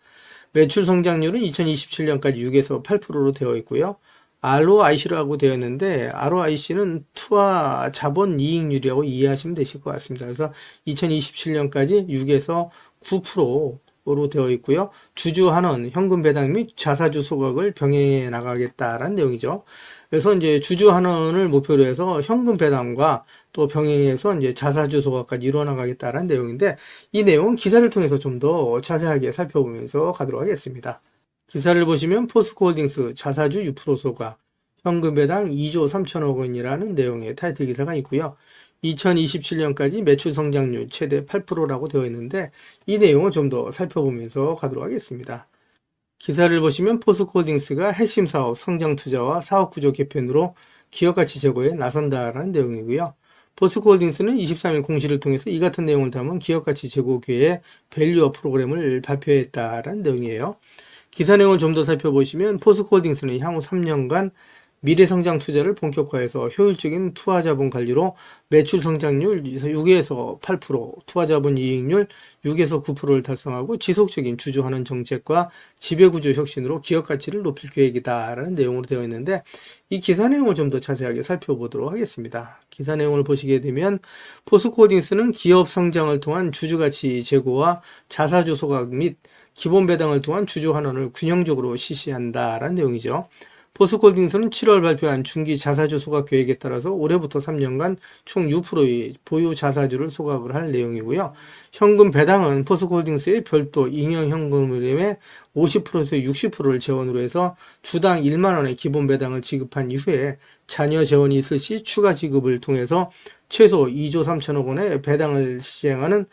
매출 성장률은 2027년까지 6에서 8%로 되어 있고요. ROIC라고 되어 있는데 ROIC는 투하 자본 이익률이라고 이해하시면 되실 것 같습니다. 그래서 2027년까지 6에서 9%로 되어 있고요. 주주 환원, 현금 배당 및 자사주 소각을 병행해 나가겠다라는 내용이죠. 그래서 이제 주주 환원을 목표로 해서 현금 배당과 또 병행해서 이제 자사주 소각까지 이루어 나가겠다라는 내용인데 이 내용은 기사를 통해서 좀 더 자세하게 살펴보면서 가도록 하겠습니다. 기사를 보시면 포스코홀딩스 자사주 6% 소각, 현금 배당 2조 3천억 원이라는 내용의 타이틀 기사가 있고요. 2027년까지 매출 성장률 최대 8%라고 되어 있는데 이 내용을 좀 더 살펴보면서 가도록 하겠습니다. 기사를 보시면 포스코홀딩스가 핵심 사업 성장 투자와 사업 구조 개편으로 기업 가치 제고에 나선다라는 내용이고요. 포스코홀딩스는 23일 공시를 통해서 이 같은 내용을 담은 기업 가치 제고 계획 밸류업 프로그램을 발표했다라는 내용이에요. 기사 내용을 좀 더 살펴보시면 포스코홀딩스는 향후 3년간 미래성장 투자를 본격화해서 효율적인 투하자본 관리로 매출 성장률 6에서 8%, 투하자본 이익률 6에서 9%를 달성하고 지속적인 주주환원 정책과 지배구조 혁신으로 기업가치를 높일 계획이다라는 내용으로 되어 있는데 이 기사 내용을 좀 더 자세하게 살펴보도록 하겠습니다. 기사 내용을 보시게 되면 포스코홀딩스는 기업 성장을 통한 주주가치 제고와 자사주 소각 및 기본 배당을 통한 주주 환원을 균형적으로 실시한다라는 내용이죠. 포스코홀딩스는 7월 발표한 중기 자사주 소각 계획에 따라서 올해부터 3년간 총 6%의 보유 자사주를 소각을 할 내용이고요. 현금 배당은 포스코홀딩스의 별도 잉여현금흐름의 50%에서 60%를 재원으로 해서 주당 1만 원의 기본 배당을 지급한 이후에 자녀 재원이 있을 시 추가 지급을 통해서 최소 2조 3천억 원의 배당을 시행하는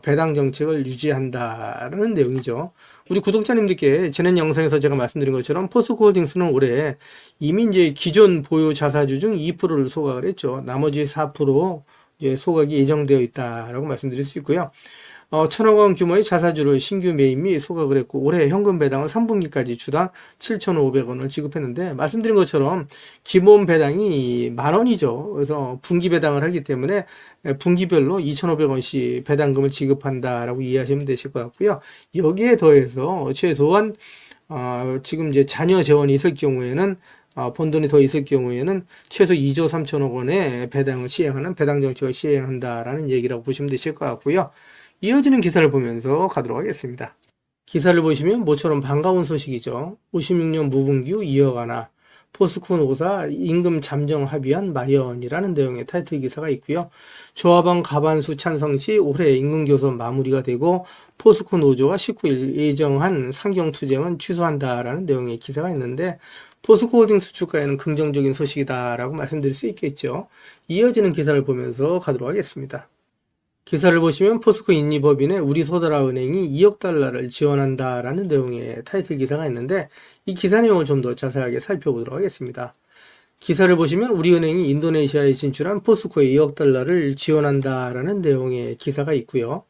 배당 정책을 유지한다는 내용이죠. 우리 구독자님들께 지난 영상에서 제가 말씀드린 것처럼 포스코홀딩스는 올해 이미 이제 기존 보유 자사주 중 2%를 소각을 했죠. 나머지 4% 이제 소각이 예정되어 있다라고 말씀드릴 수 있고요. 1,000억 원 규모의 자사주를 신규 매입 및 소각을 했고 올해 현금 배당은 3분기까지 주당 7,500원을 지급했는데 말씀드린 것처럼 기본 배당이 10,000원이죠. 그래서 분기 배당을 하기 때문에 분기별로 2,500원씩 배당금을 지급한다라고 이해하시면 되실 것 같고요. 여기에 더해서 최소한 지금 이제 자녀 재원이 있을 경우에는 번 돈이 더 있을 경우에는 최소 2조 3천억 원의 배당을 시행하는 배당 정책을 시행한다라는 얘기라고 보시면 되실 것 같고요. 이어지는 기사를 보면서 가도록 하겠습니다. 기사를 보시면 모처럼 반가운 소식이죠. 56년 무분기 후 2억 하나 포스코 노사 임금 잠정 합의안 마련이라는 내용의 타이틀 기사가 있고요. 조합원 과반수 찬성 시 올해 임금 교섭 마무리가 되고 포스코 노조가 19일 예정한 상경 투쟁은 취소한다라는 내용의 기사가 있는데 포스코홀딩스 주가에는 긍정적인 소식이다라고 말씀드릴 수 있겠죠. 이어지는 기사를 보면서 가도록 하겠습니다. 기사를 보시면 포스코 인리법인에 우리소다라은행이 2억 달러를 지원한다라는 내용의 타이틀 기사가 있는데 이 기사 내용을 좀 더 자세하게 살펴보도록 하겠습니다. 기사를 보시면 우리은행이 인도네시아에 진출한 포스코에 2억 달러를 지원한다라는 내용의 기사가 있고요.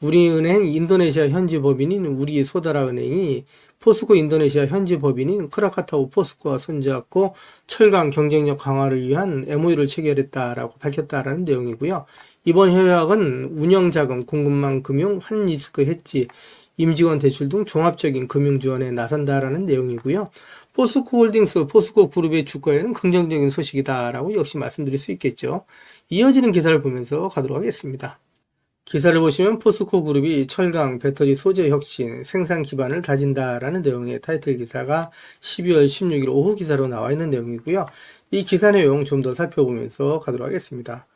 우리은행 인도네시아 현지 법인인 우리소다라은행이 포스코 인도네시아 현지 법인인 크라카타오 포스코와 손잡고 철강 경쟁력 강화를 위한 MOU를 체결했다라고 밝혔다라는 내용이고요. 이번 협약은 운영자금, 공급망 금융, 환리스크 해지, 임직원 대출 등 종합적인 금융 지원에 나선다라는 내용이고요. 포스코홀딩스, 포스코 그룹의 주가에는 긍정적인 소식이다라고 역시 말씀드릴 수 있겠죠. 이어지는 기사를 보면서 가도록 하겠습니다. 기사를 보시면 포스코 그룹이 철강, 배터리 소재 혁신, 생산 기반을 다진다라는 내용의 타이틀 기사가 12월 16일 오후 기사로 나와 있는 내용이고요. 이 기사 내용 좀 더 살펴보면서 가도록 하겠습니다.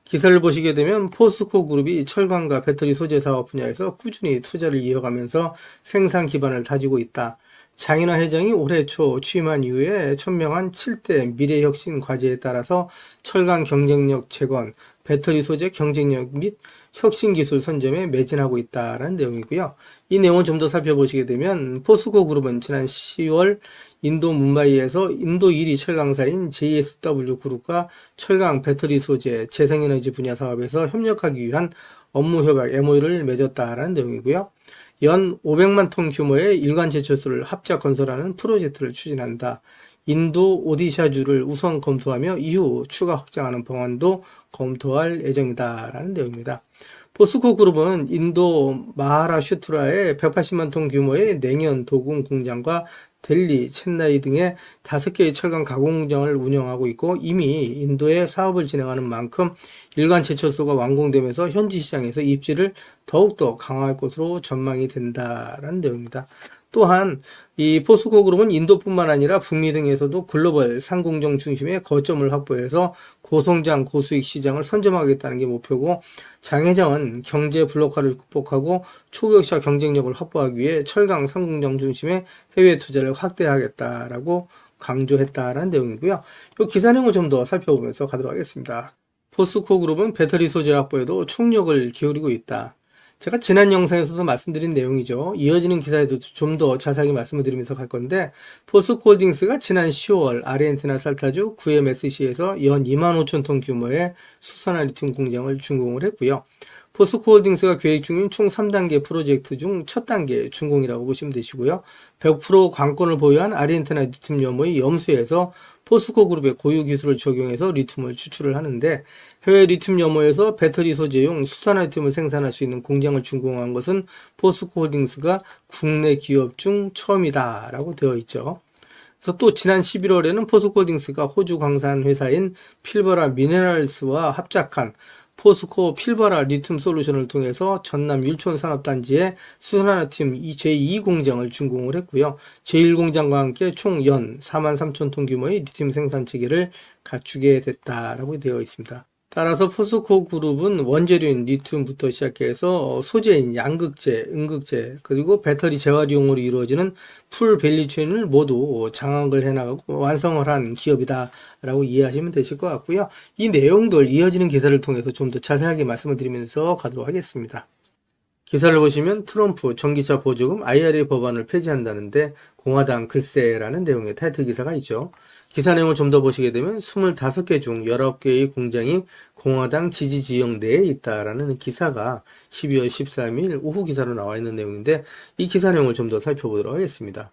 기사를 보시게 되면 포스코 그룹이 철강과 배터리 소재 사업 분야에서 꾸준히 투자를 이어가면서 생산 기반을 다지고 있다. 장인화 회장이 올해 초 취임한 이후에 천명한 7대 미래혁신 과제에 따라서 철강 경쟁력 재건, 배터리 소재 경쟁력 및 혁신기술 선점에 매진하고 있다는 내용이고요. 이 내용을 좀 더 살펴보시게 되면 포스코 그룹은 지난 10월 인도 뭄바이에서 인도 1위 철강사인 JSW 그룹과 철강 배터리 소재 재생에너지 분야 사업에서 협력하기 위한 업무 협약 MOU를 맺었다라는 내용이고요. 연 500만 톤 규모의 일관 제철소를 합작 건설하는 프로젝트를 추진한다. 인도 오디샤주를 우선 검토하며 이후 추가 확장하는 방안도 검토할 예정이다라는 내용입니다. 포스코 그룹은 인도 마하라슈트라의 180만 톤 규모의 냉연 도금 공장과 델리, 챈나이 등의 5개의 철강 가공 공장을 운영하고 있고 이미 인도에 사업을 진행하는 만큼 일관 제철소가 완공되면서 현지 시장에서 입지를 더욱더 강화할 것으로 전망이 된다라는 내용입니다. 또한 이 포스코 그룹은 인도뿐만 아니라 북미 등에서도 글로벌 상공정 중심의 거점을 확보해서 고성장 고수익 시장을 선점하겠다는 게 목표고 장 회장은 경제 블록화를 극복하고 초격차 경쟁력을 확보하기 위해 철강 상공정 중심의 해외 투자를 확대하겠다라고 강조했다라는 내용이고요. 이 기사 내용을 좀 더 살펴보면서 가도록 하겠습니다. 포스코 그룹은 배터리 소재 확보에도 총력을 기울이고 있다. 제가 지난 영상에서도 말씀드린 내용이죠. 이어지는 기사에도 좀 더 자세하게 말씀을 드리면서 갈 건데 포스코홀딩스가 지난 10월 아르헨티나 살타주 QMSC에서 연 25,000톤 규모의 수산화 리튬 공장을 준공을 했고요. 포스코홀딩스가 계획 중인 총 3단계 프로젝트 중 첫 단계 준공이라고 보시면 되시고요. 100% 관건을 보유한 아르헨티나 리튬 염의 염수에서 포스코 그룹의 고유 기술을 적용해서 리튬을 추출을 하는데 해외 리튬 염호에서 배터리 소재용 수산화 리튬을 생산할 수 있는 공장을 준공한 것은 포스코홀딩스가 국내 기업 중 처음이다라고 되어 있죠. 그래서 또 지난 11월에는 포스코홀딩스가 호주 광산 회사인 필버라 미네랄스와 합작한 포스코 필바라 리튬 솔루션을 통해서 전남 율촌 산업단지에 수산화팀 제2공장을 준공을 했고요. 제1공장과 함께 총 연 43,000톤 규모의 리튬 생산 체계를 갖추게 됐다라고 되어 있습니다. 따라서 포스코 그룹은 원재료인 리튬부터 시작해서 소재인 양극재, 음극재, 그리고 배터리 재활용으로 이루어지는 풀 밸류체인을 모두 장악을 해나가고 완성을 한 기업이다라고 이해하시면 되실 것 같고요. 이 내용들 이어지는 기사를 통해서 좀 더 자세하게 말씀을 드리면서 가도록 하겠습니다. 기사를 보시면 트럼프 전기차 보조금 IRA 법안을 폐지한다는데 공화당 글쎄라는 내용의 타이틀 기사가 있죠. 기사 내용을 좀 더 보시게 되면 25개 중 19개의 공장이 공화당 지지 지역 내에 있다라는 기사가 12월 13일 오후 기사로 나와 있는 내용인데 이 기사 내용을 좀 더 살펴보도록 하겠습니다.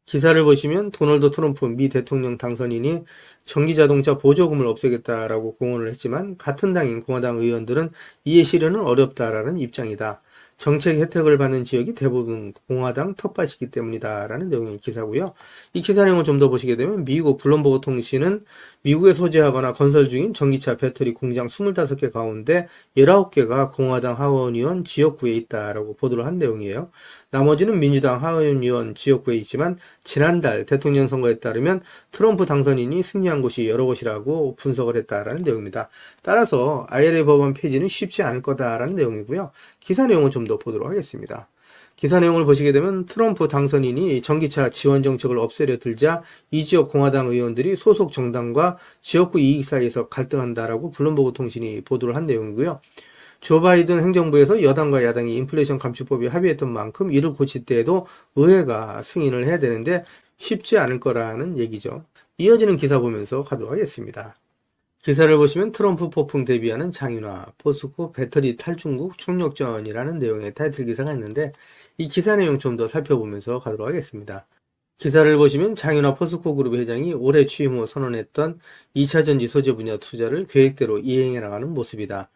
기사를 보시면 도널드 트럼프 미 대통령 당선인이 전기자동차 보조금을 없애겠다라고 공언을 했지만 같은 당인 공화당 의원들은 이해 실현은 어렵다라는 입장이다. 정책 혜택을 받는 지역이 대부분 공화당 텃밭이기 때문이다 라는 내용의 기사고요. 이 기사 내용을 좀 더 보시게 되면 미국 블룸버그 통신은 미국에 소재하거나 건설 중인 전기차 배터리 공장 25개 가운데 19개가 공화당 하원의원 지역구에 있다라고 보도를 한 내용이에요. 나머지는 민주당 하원의원 지역구에 있지만 지난달 대통령 선거에 따르면 트럼프 당선인이 승리한 곳이 여러 곳이라고 분석을 했다라는 내용입니다. 따라서 IRA 법안 폐지는 쉽지 않을 거다라는 내용이고요. 기사 내용을 좀 더 보도록 하겠습니다. 기사 내용을 보시게 되면 트럼프 당선인이 전기차 지원 정책을 없애려 들자 이 지역 공화당 의원들이 소속 정당과 지역구 이익 사이에서 갈등한다라고 블룸버그 통신이 보도를 한 내용이고요. 조 바이든 행정부에서 여당과 야당이 인플레이션 감축법에 합의했던 만큼 이를 고칠 때에도 의회가 승인을 해야 되는데 쉽지 않을 거라는 얘기죠. 이어지는 기사 보면서 가도록 하겠습니다. 기사를 보시면 트럼프 폭풍 대비하는 장윤화, 포스코 배터리 탈중국 총력전이라는 내용의 타이틀 기사가 있는데 이 기사 내용 좀 더 살펴보면서 가도록 하겠습니다. 기사를 보시면 장윤화 포스코 그룹 회장이 올해 취임 후 선언했던 2차 전지 소재 분야 투자를 계획대로 이행해 나가는 모습이다.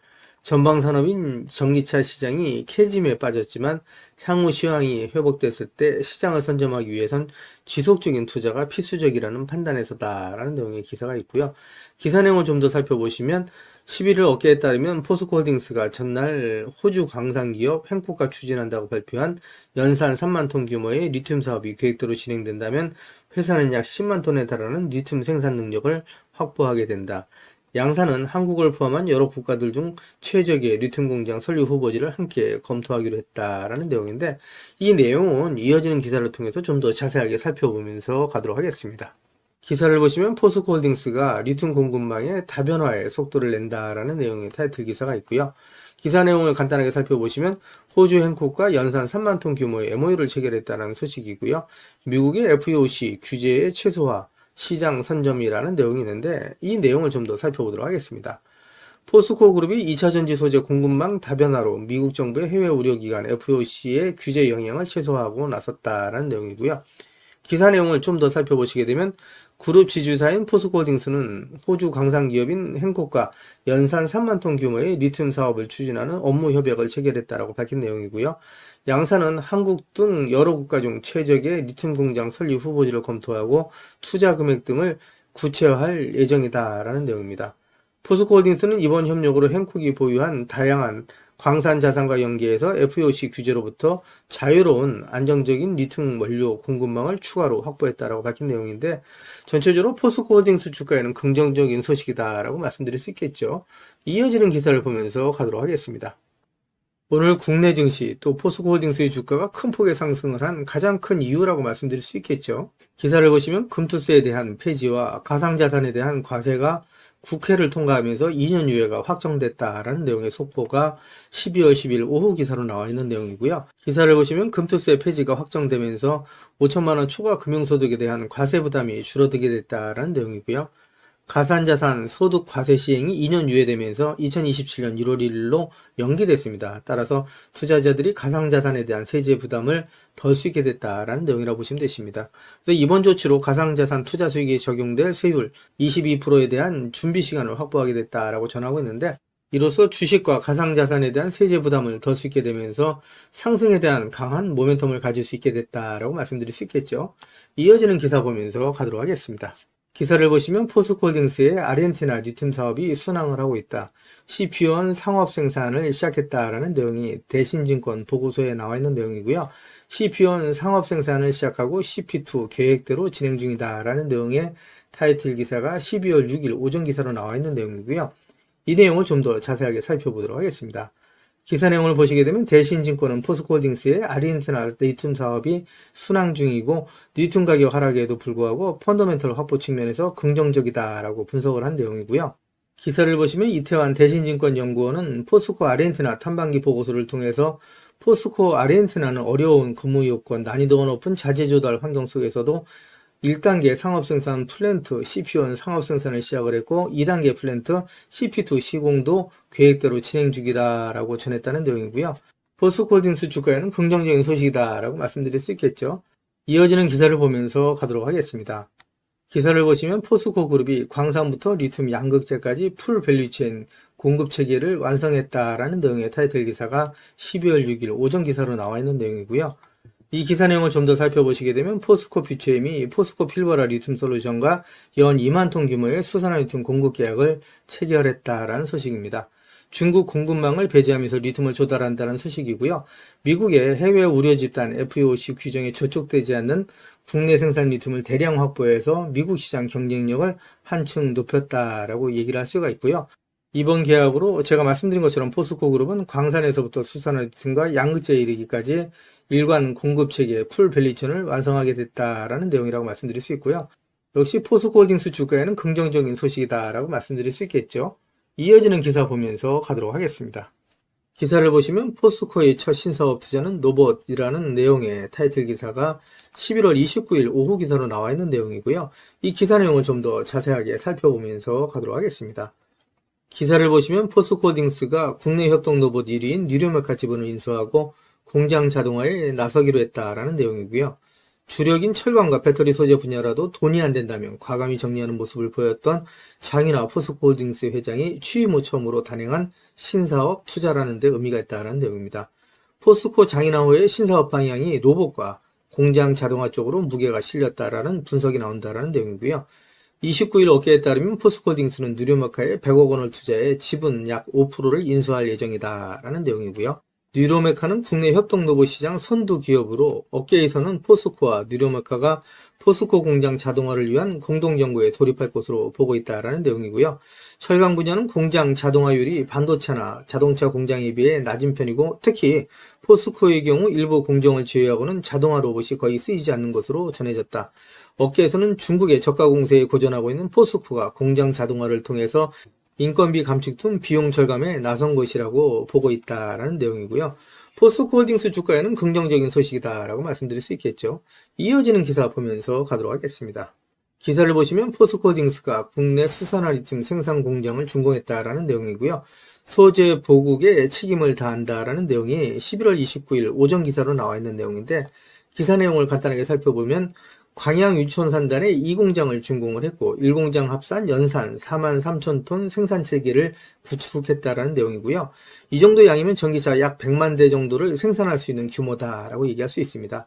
전방 산업인 전기차 시장이 캐짐에 빠졌지만 향후 시황이 회복됐을 때 시장을 선점하기 위해선 지속적인 투자가 필수적이라는 판단에서다라는 내용의 기사가 있고요. 기사 내용을 좀 더 살펴보시면 11일 업계에 따르면 포스코홀딩스가 전날 호주 광산기업 행코가 추진한다고 발표한 연산 3만 톤 규모의 리튬 사업이 계획대로 진행된다면 회사는 약 10만 톤에 달하는 리튬 생산 능력을 확보하게 된다. 양사는 한국을 포함한 여러 국가들 중 최적의 리튬 공장 설립 후보지를 함께 검토하기로 했다라는 내용인데 이 내용은 이어지는 기사를 통해서 좀 더 자세하게 살펴보면서 가도록 하겠습니다. 기사를 보시면 포스코홀딩스가 리튬 공급망의 다변화에 속도를 낸다라는 내용의 타이틀 기사가 있고요. 기사 내용을 간단하게 살펴보시면 호주 행콕과 연산 3만 톤 규모의 MOU를 체결했다는 소식이고요. 미국의 FEOC 규제의 최소화, 시장 선점이라는 내용이 있는데 이 내용을 좀 더 살펴보도록 하겠습니다. 포스코 그룹이 2차 전지 소재 공급망 다변화로 미국 정부의 해외 우려기관 FEOC의 규제 영향을 최소화하고 나섰다라는 내용이고요. 기사 내용을 좀 더 살펴보시게 되면 그룹 지주사인 포스코홀딩스는 호주 광산기업인 행콕과 연산 3만 톤 규모의 리튬 사업을 추진하는 업무 협약을 체결했다라고 밝힌 내용이고요. 양사는 한국 등 여러 국가 중 최적의 리튬 공장 설립 후보지를 검토하고 투자 금액 등을 구체화할 예정이다라는 내용입니다. 포스코홀딩스는 이번 협력으로 행콕이 보유한 다양한 광산 자산과 연계해서 FEOC 규제로부터 자유로운 안정적인 리튬 원료 공급망을 추가로 확보했다라고 밝힌 내용인데 전체적으로 포스코홀딩스 주가에는 긍정적인 소식이다라고 말씀드릴 수 있겠죠. 이어지는 기사를 보면서 가도록 하겠습니다. 오늘 국내 증시 또 포스코홀딩스의 주가가 큰 폭의 상승을 한 가장 큰 이유라고 말씀드릴 수 있겠죠. 기사를 보시면 금투세에 대한 폐지와 가상자산에 대한 과세가 국회를 통과하면서 2년 유예가 확정됐다라는 내용의 속보가 12월 10일 오후 기사로 나와 있는 내용이고요. 기사를 보시면 금투세 폐지가 확정되면서 5천만 원 초과 금융소득에 대한 과세 부담이 줄어들게 됐다라는 내용이고요. 가산자산 소득 과세 시행이 2년 유예되면서 2027년 1월 1일로 연기됐습니다. 따라서 투자자들이 가상자산에 대한 세제 부담을 덜 수 있게 됐다라는 내용이라고 보시면 되십니다. 그래서 이번 조치로 가상자산 투자 수익에 적용될 세율 22%에 대한 준비 시간을 확보하게 됐다라고 전하고 있는데 이로써 주식과 가상자산에 대한 세제 부담을 덜 수 있게 되면서 상승에 대한 강한 모멘텀을 가질 수 있게 됐다라고 말씀드릴 수 있겠죠. 이어지는 기사 보면서 가도록 하겠습니다. 기사를 보시면 포스코홀딩스의 아르헨티나 리튬 사업이 순항을 하고 있다. CP1 상업 생산을 시작했다라는 내용이 대신증권 보고서에 나와 있는 내용이고요. CP1 상업 생산을 시작하고 CP2 계획대로 진행 중이다라는 내용의 타이틀 기사가 12월 6일 오전 기사로 나와 있는 내용이고요. 이 내용을 좀 더 자세하게 살펴보도록 하겠습니다. 기사 내용을 보시게 되면 대신증권은 포스코홀딩스의 아르헨티나 리튬 사업이 순항 중이고 리튬 가격 하락에도 불구하고 펀더멘털 확보 측면에서 긍정적이다라고 분석을 한 내용이고요. 기사를 보시면 이태환 대신증권 연구원은 포스코 아르헨티나 탐방기 보고서를 통해서 포스코 아르헨티나는 어려운 근무 요건, 난이도가 높은 자재 조달 환경 속에서도 1단계 상업생산 플랜트 CP1 상업생산을 시작을 했고 2단계 플랜트 CP2 시공도 계획대로 진행 중이다라고 전했다는 내용이고요. 포스코홀딩스 주가에는 긍정적인 소식이다라고 말씀드릴 수 있겠죠. 이어지는 기사를 보면서 가도록 하겠습니다. 기사를 보시면 포스코 그룹이 광산부터 리튬 양극재까지 풀 밸류체인 공급 체계를 완성했다라는 내용의 타이틀 기사가 12월 6일 오전 기사로 나와 있는 내용이고요. 이 기사 내용을 좀 더 살펴보시게 되면 포스코 퓨처엠이 포스코 필버라 리튬 솔루션과 연 2만 톤 규모의 수산화 리튬 공급 계약을 체결했다라는 소식입니다. 중국 공급망을 배제하면서 리튬을 조달한다는 소식이고요. 미국의 해외 우려 집단 FEOC 규정에 저촉되지 않는 국내 생산 리튬을 대량 확보해서 미국 시장 경쟁력을 한층 높였다라고 얘기를 할 수가 있고요. 이번 계약으로 제가 말씀드린 것처럼 포스코 그룹은 광산에서부터 수산화 리튬과 양극재에 이르기까지 일관 공급 체계 풀 밸류체인을 완성하게 됐다라는 내용이라고 말씀드릴 수 있고요. 역시 포스코홀딩스 주가에는 긍정적인 소식이다라고 말씀드릴 수 있겠죠. 이어지는 기사 보면서 가도록 하겠습니다. 기사를 보시면 포스코의 첫 신사업 투자는 노봇이라는 내용의 타이틀 기사가 11월 29일 오후 기사로 나와 있는 내용이고요. 이 기사 내용을 좀 더 자세하게 살펴보면서 가도록 하겠습니다. 기사를 보시면 포스코홀딩스가 국내 협동 로봇 1위인 뉴로메카 지분을 인수하고 공장 자동화에 나서기로 했다라는 내용이고요. 주력인 철강과 배터리 소재 분야라도 돈이 안 된다면 과감히 정리하는 모습을 보였던 장인하 포스코홀딩스 회장이 취임 후 처음으로 단행한 신사업 투자라는 데 의미가 있다는 내용입니다. 포스코 장인하호의 신사업 방향이 로봇과 공장 자동화 쪽으로 무게가 실렸다라는 분석이 나온다라는 내용이고요. 29일 업계에 따르면 포스코홀딩스는 뉴로메카에 100억 원을 투자해 지분 약 5%를 인수할 예정이다라는 내용이고요. 뉴로메카는 국내 협동 로봇 시장 선두 기업으로 업계에서는 포스코와 뉴로메카가 포스코 공장 자동화를 위한 공동연구에 돌입할 것으로 보고 있다라는 내용이고요. 철강 분야는 공장 자동화율이 반도체나 자동차 공장에 비해 낮은 편이고 특히 포스코의 경우 일부 공정을 제외하고는 자동화 로봇이 거의 쓰이지 않는 것으로 전해졌다. 업계에서는 중국의 저가 공세에 고전하고 있는 포스코가 공장 자동화를 통해서 인건비 감축 등 비용 절감에 나선 것이라고 보고 있다라는 내용이고요. 포스코홀딩스 주가에는 긍정적인 소식이다라고 말씀드릴 수 있겠죠. 이어지는 기사 보면서 가도록 하겠습니다. 기사를 보시면 포스코홀딩스가 국내 수산화 리튬 생산 공장을 준공했다라는 내용이고요. 소재 보국에 책임을 다한다라는 내용이 11월 29일 오전 기사로 나와 있는 내용인데 기사 내용을 간단하게 살펴보면 광양 유치원산단에 2공장을 준공을 했고 1공장 합산 연산 43,000톤 생산 체계를 구축했다라는 내용이고요. 이 정도 양이면 전기차 약 100만 대 정도를 생산할 수 있는 규모다라고 얘기할 수 있습니다.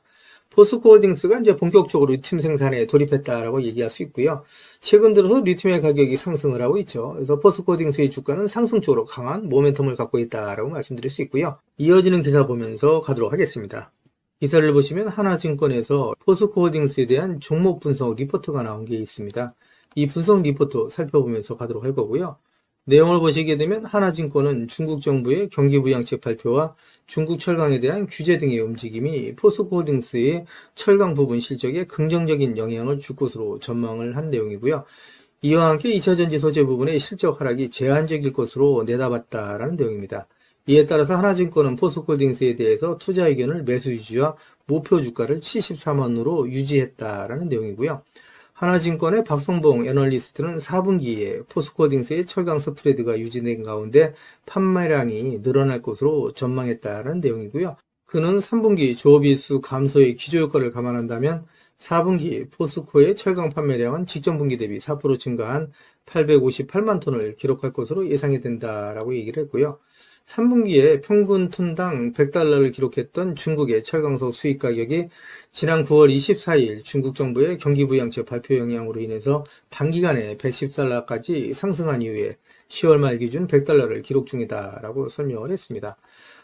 포스코홀딩스가 이제 본격적으로 리튬 생산에 돌입했다라고 얘기할 수 있고요. 최근 들어서 리튬의 가격이 상승을 하고 있죠. 그래서 포스코홀딩스의 주가는 상승적으로 강한 모멘텀을 갖고 있다라고 말씀드릴 수 있고요. 이어지는 기사 보면서 가도록 하겠습니다. 기사를 보시면 하나증권에서 포스코홀딩스에 대한 종목 분석 리포트가 나온 게 있습니다. 이 분석 리포트 살펴보면서 가도록 할 거고요. 내용을 보시게 되면 하나증권은 중국 정부의 경기부양책 발표와 중국 철강에 대한 규제 등의 움직임이 포스코홀딩스의 철강 부분 실적에 긍정적인 영향을 줄 것으로 전망을 한 내용이고요. 이와 함께 2차전지 소재 부분의 실적 하락이 제한적일 것으로 내다봤다라는 내용입니다. 이에 따라서 하나증권은 포스코홀딩스에 대해서 투자 의견을 매수 유지와 목표 주가를 74만원으로 유지했다라는 내용이고요. 하나증권의 박성봉 애널리스트는 4분기에 포스코홀딩스의 철강 스프레드가 유지된 가운데 판매량이 늘어날 것으로 전망했다라는 내용이고요. 그는 3분기 조업일수 감소의 기조효과를 감안한다면 4분기 포스코의 철강 판매량은 직전 분기 대비 4% 증가한 858만 톤을 기록할 것으로 예상이 된다라고 얘기를 했고요. 3분기에 평균 톤당 100달러를 기록했던 중국의 철강석 수입 가격이 지난 9월 24일 중국 정부의 경기부양책 발표 영향으로 인해서 단기간에 110달러까지 상승한 이후에 10월 말 기준 100달러를 기록 중이다라고 설명을 했습니다.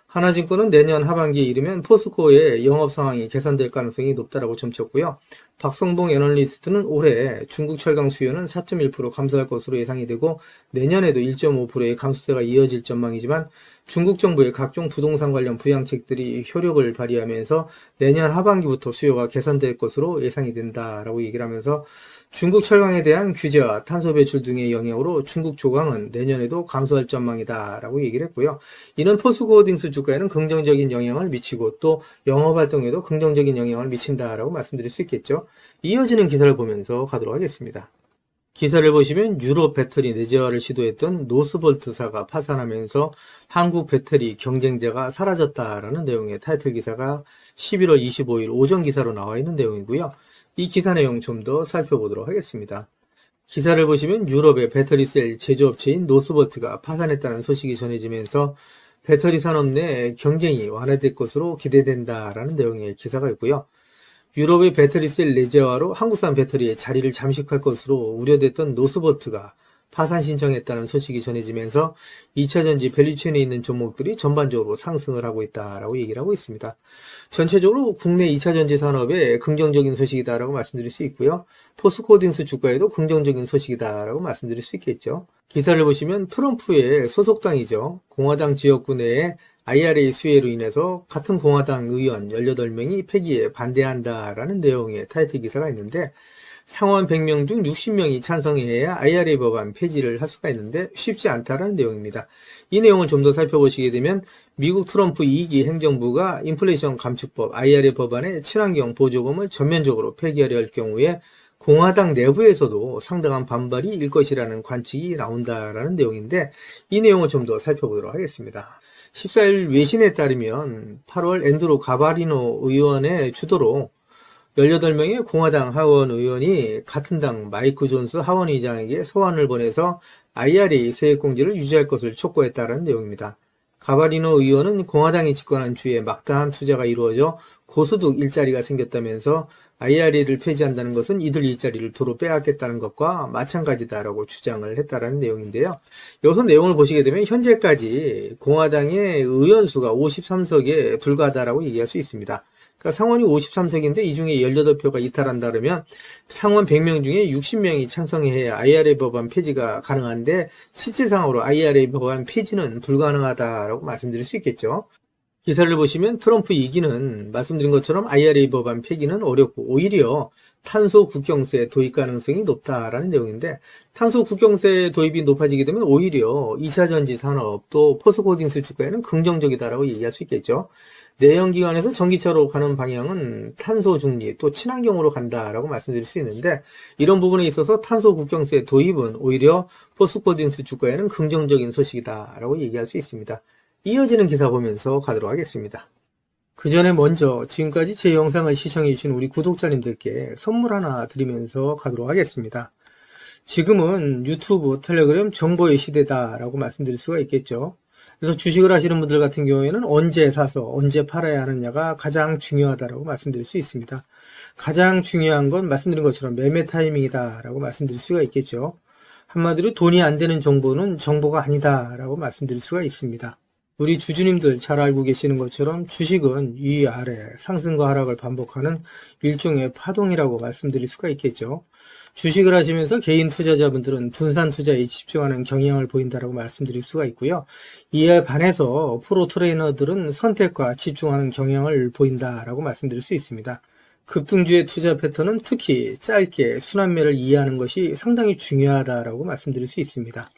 하나증권은 내년 하반기에 이르면 포스코의 영업 상황이 개선될 가능성이 높다라고 점쳤고요. 박성봉 애널리스트는 올해 중국 철강 수요는 4.1% 감소할 것으로 예상이 되고 내년에도 1.5%의 감소세가 이어질 전망이지만 중국 정부의 각종 부동산 관련 부양책들이 효력을 발휘하면서 내년 하반기부터 수요가 개선될 것으로 예상이 된다라고 얘기를 하면서 중국 철강에 대한 규제와 탄소 배출 등의 영향으로 중국 조강은 내년에도 감소할 전망이다라고 얘기를 했고요. 이는 포스코홀딩스 주가에는 긍정적인 영향을 미치고 또 영업활동에도 긍정적인 영향을 미친다라고 말씀드릴 수 있겠죠. 이어지는 기사를 보면서 가도록 하겠습니다. 기사를 보시면 유럽 배터리 내재화를 시도했던 노스볼트사가 파산하면서 한국 배터리 경쟁자가 사라졌다라는 내용의 타이틀 기사가 11월 25일 오전 기사로 나와 있는 내용이고요. 이 기사 내용 좀 더 살펴보도록 하겠습니다. 기사를 보시면 유럽의 배터리셀 제조업체인 노스볼트가 파산했다는 소식이 전해지면서 배터리 산업 내 경쟁이 완화될 것으로 기대된다라는 내용의 기사가 있고요. 유럽의 배터리셀 내재화로 한국산 배터리의 자리를 잠식할 것으로 우려됐던 노스볼트가 파산 신청했다는 소식이 전해지면서 2차전지 밸류체인에 있는 종목들이 전반적으로 상승을 하고 있다라고 얘기를 하고 있습니다. 전체적으로 국내 2차전지 산업에 긍정적인 소식이다라고 말씀드릴 수 있고요. 포스코홀딩스 주가에도 긍정적인 소식이다라고 말씀드릴 수 있겠죠. 기사를 보시면 트럼프의 소속당이죠. 공화당 지역구 내에 IRA 수혜로 인해서 같은 공화당 의원 18명이 폐기에 반대한다라는 내용의 타이틀 기사가 있는데 상원 100명 중 60명이 찬성해야 IRA 법안 폐지를 할 수가 있는데 쉽지 않다라는 내용입니다. 이 내용을 좀 더 살펴보시게 되면 미국 트럼프 2기 행정부가 인플레이션 감축법 IRA 법안의 친환경 보조금을 전면적으로 폐기하려 할 경우에 공화당 내부에서도 상당한 반발이 일 것이라는 관측이 나온다라는 내용인데 이 내용을 좀 더 살펴보도록 하겠습니다. 14일 외신에 따르면 8월 앤드루 가바리노 의원의 주도로 18명의 공화당 하원 의원이 같은 당 마이크 존스 하원 의장에게 소환을 보내서 IRA 세액공제를 유지할 것을 촉구했다는 내용입니다. 가바리노 의원은 공화당이 집권한 주에 막다한 투자가 이루어져 고소득 일자리가 생겼다면서 IRA를 폐지한다는 것은 이들 일자리를 도로 빼앗겠다는 것과 마찬가지다라고 주장을 했다는 내용인데요. 여기서 내용을 보시게 되면 현재까지 공화당의 의원 수가 53석에 불과하다라고 얘기할 수 있습니다. 그러니까 상원이 53석인데 이 중에 18표가 이탈한다 그러면 상원 100명 중에 60명이 찬성해야 IRA 법안 폐지가 가능한데 실질상으로 IRA 법안 폐지는 불가능하다라고 말씀드릴 수 있겠죠. 기사를 보시면 트럼프 2기는 말씀드린 것처럼 IRA 법안 폐기는 어렵고 오히려 탄소 국경세 도입 가능성이 높다라는 내용인데 탄소 국경세 도입이 높아지게 되면 오히려 2차전지 산업 또 포스코홀딩스 주가에는 긍정적이다라고 얘기할 수 있겠죠. 내연기관에서 전기차로 가는 방향은 탄소 중립 또 친환경으로 간다라고 말씀드릴 수 있는데 이런 부분에 있어서 탄소 국경세 도입은 오히려 포스코홀딩스 주가에는 긍정적인 소식이다라고 얘기할 수 있습니다. 이어지는 기사 보면서 가도록 하겠습니다. 그 전에 먼저 지금까지 제 영상을 시청해주신 우리 구독자님들께 선물 하나 드리면서 가도록 하겠습니다. 지금은 유튜브, 텔레그램 정보의 시대다라고 말씀드릴 수가 있겠죠. 그래서 주식을 하시는 분들 같은 경우에는 언제 사서 언제 팔아야 하느냐가 가장 중요하다라고 말씀드릴 수 있습니다. 가장 중요한 건 말씀드린 것처럼 매매 타이밍이다라고 말씀드릴 수가 있겠죠. 한마디로 돈이 안 되는 정보는 정보가 아니다라고 말씀드릴 수가 있습니다. 우리 주주님들 잘 알고 계시는 것처럼 주식은 위아래 상승과 하락을 반복하는 일종의 파동이라고 말씀드릴 수가 있겠죠. 주식을 하시면서 개인 투자자분들은 분산 투자에 집중하는 경향을 보인다라고 말씀드릴 수가 있고요. 이에 반해서 프로 트레이너들은 선택과 집중하는 경향을 보인다라고 말씀드릴 수 있습니다. 급등주의 투자 패턴은 특히 짧게 순환매를 이해하는 것이 상당히 중요하다라고 말씀드릴 수 있습니다.